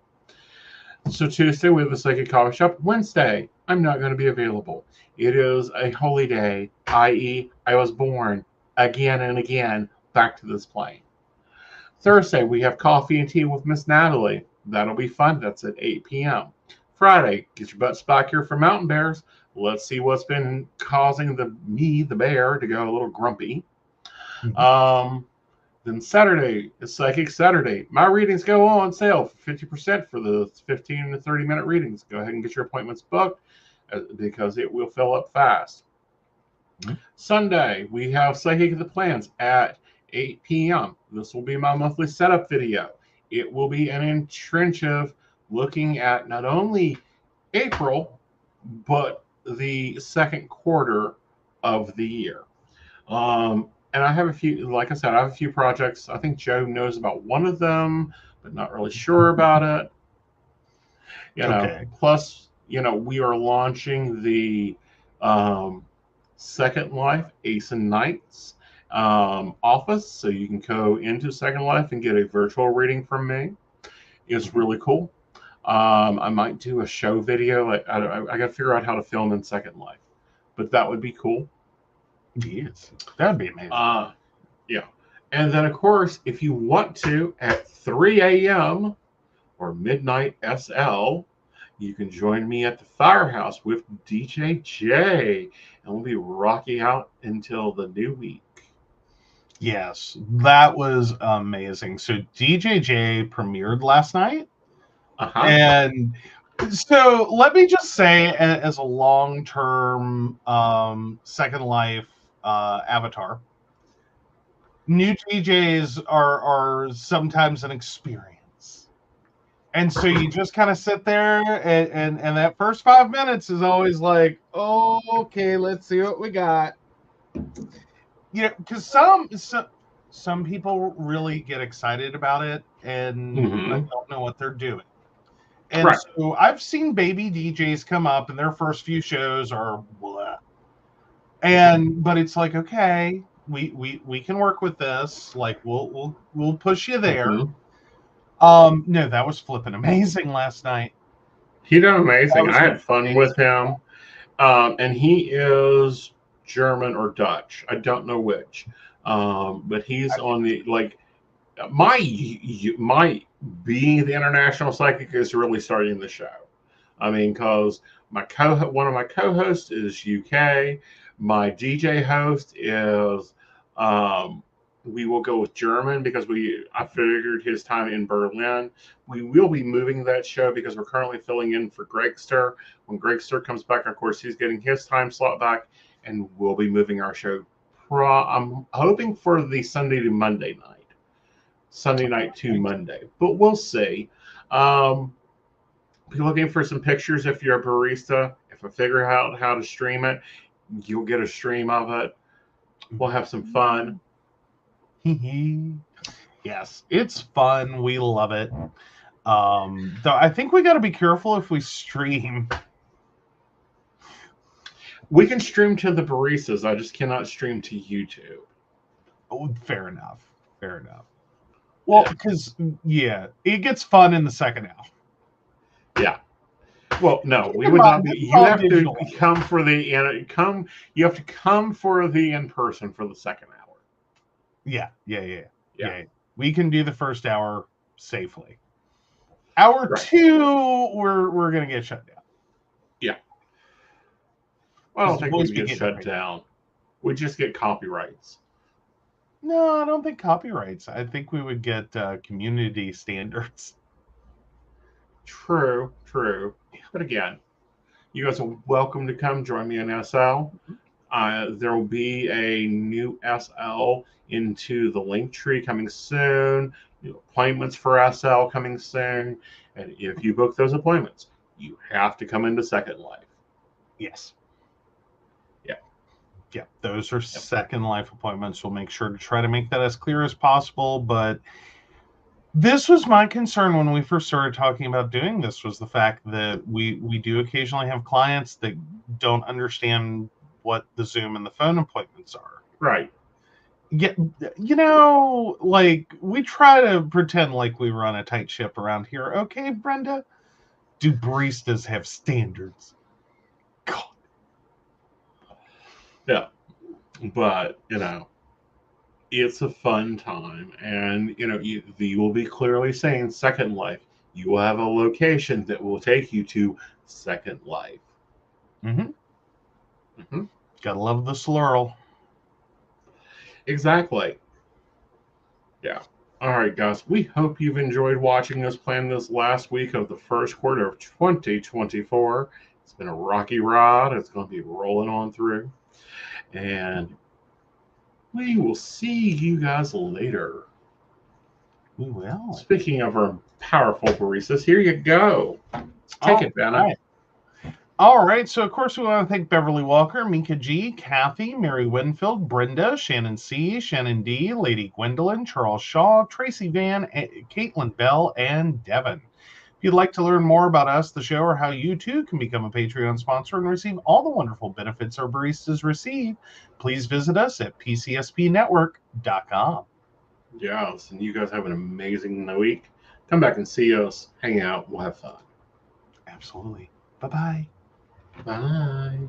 [SPEAKER 1] So Tuesday, we have the Psychic Coffee Shop. Wednesday, I'm not going to be available. It is a holy day, i.e., I was born again and again back to this plane. Thursday, we have Coffee and Tea with Miss Natalie. That'll be fun. That's at 8 p.m. Friday, get your butts back here for Mountain Bears. Let's see what's been causing the bear, to go a little grumpy. Mm-hmm. Then Saturday is Psychic Saturday. My readings go on sale for 50% for the 15 to 30-minute readings. Go ahead and get your appointments booked because it will fill up fast. Mm-hmm. Sunday, we have Psychic of the Plans at 8 p.m. This will be my monthly setup video. It will be an intensive looking at not only April, but the second quarter of the year. And I have a few, like I said, I have a few projects. I think Joe knows about one of them, but not really sure about it. Plus, we are launching the Second Life Aeson Knight's office. So you can go into Second Life and get a virtual reading from me. It's really cool. I might do a show video. I got to figure out how to film in Second Life, but that would be cool.
[SPEAKER 2] Yes, that'd be amazing.
[SPEAKER 1] Yeah. And then, of course, if you want to, at 3 a.m. or midnight SL, you can join me at the Firehouse with DJ J, and we'll be rocking out until the new week.
[SPEAKER 2] Yes, that was amazing. So DJ J premiered last night. And so let me just say, as a long-term Second Life avatar, new DJs are sometimes an experience. And so you just kind of sit there and that first 5 minutes is always like, oh, okay, let's see what we got. Because some people really get excited about it and don't know what they're doing. And so I've seen baby DJs come up and their first few shows are blah. But it's like, okay, we can work with this. Like we'll push you there. No, that was flipping amazing last night.
[SPEAKER 1] He done amazing. I had fun
[SPEAKER 2] amazing.
[SPEAKER 1] with him. And he is German or Dutch. I don't know which. But he's on the like my being the international psychic is really starting the show. I mean, because one of my co-hosts is UK. My DJ host is we will go with German because I figured his time in Berlin. We will be moving that show because we're currently filling in for Gregster. When Gregster comes back, of course, he's getting his time slot back, and we'll be moving our show. I'm hoping for the Sunday to Monday night. Sunday night to Monday, but we'll see. Be looking for some pictures if you're a barista. If I figure out how to stream it, you'll get a stream of it. We'll have some fun.
[SPEAKER 2] Yes, it's fun. We love it. Though I think we got to be careful if we stream.
[SPEAKER 1] We can stream to the baristas. I just cannot stream to YouTube.
[SPEAKER 2] Oh, fair enough. Fair enough. Well, because it gets fun in the second half.
[SPEAKER 1] Yeah. Well, no, we would not be. You have to come for the You have to come for the in person for the second hour.
[SPEAKER 2] Yeah. We can do the first hour safely. Hour 2, we're gonna get shut down.
[SPEAKER 1] Yeah. Well, I don't think we get shut down. We just get copyrights.
[SPEAKER 2] No, I don't think copyrights. I think we would get community standards.
[SPEAKER 1] True. But again, you guys are welcome to come join me in SL. There will be a new SL into the link tree coming soon. Appointments for SL coming soon. And if you book those appointments, you have to come into Second Life.
[SPEAKER 2] Yes. Yeah, those are Second Life appointments. We'll make sure to try to make that as clear as possible. But this was my concern when we first started talking about doing this, was the fact that we do occasionally have clients that don't understand what the Zoom and the phone appointments are.
[SPEAKER 1] Right.
[SPEAKER 2] Yeah, like we try to pretend like we run a tight ship around here. Okay, Brenda? Do baristas have standards? God.
[SPEAKER 1] Yeah, but it's a fun time, and you will be clearly saying Second Life. You will have a location that will take you to Second Life.
[SPEAKER 2] Gotta love the slurl.
[SPEAKER 1] Exactly. Yeah. All right, guys. We hope you've enjoyed watching us plan this last week of the first quarter of 2024. It's been a rocky ride. It's going to be rolling on through. And we will see you guys later.
[SPEAKER 2] We will.
[SPEAKER 1] Speaking of our powerful baristas, here you go. Take it, Benna.
[SPEAKER 2] All right. So, of course, we want to thank Beverly Walker, Mika G, Kathy, Mary Winfield, Brenda, Shannon C, Shannon D, Lady Gwendolyn, Charles Shaw, Tracy Van, Caitlin Bell, and Devin. If you'd like to learn more about us, the show, or how you too can become a Patreon sponsor and receive all the wonderful benefits our baristas receive, please visit us at PCSPNetwork.com.
[SPEAKER 1] Yes, and you guys have an amazing week. Come back and see us, hang out, we'll have fun.
[SPEAKER 2] Absolutely. Bye-bye.
[SPEAKER 1] Bye.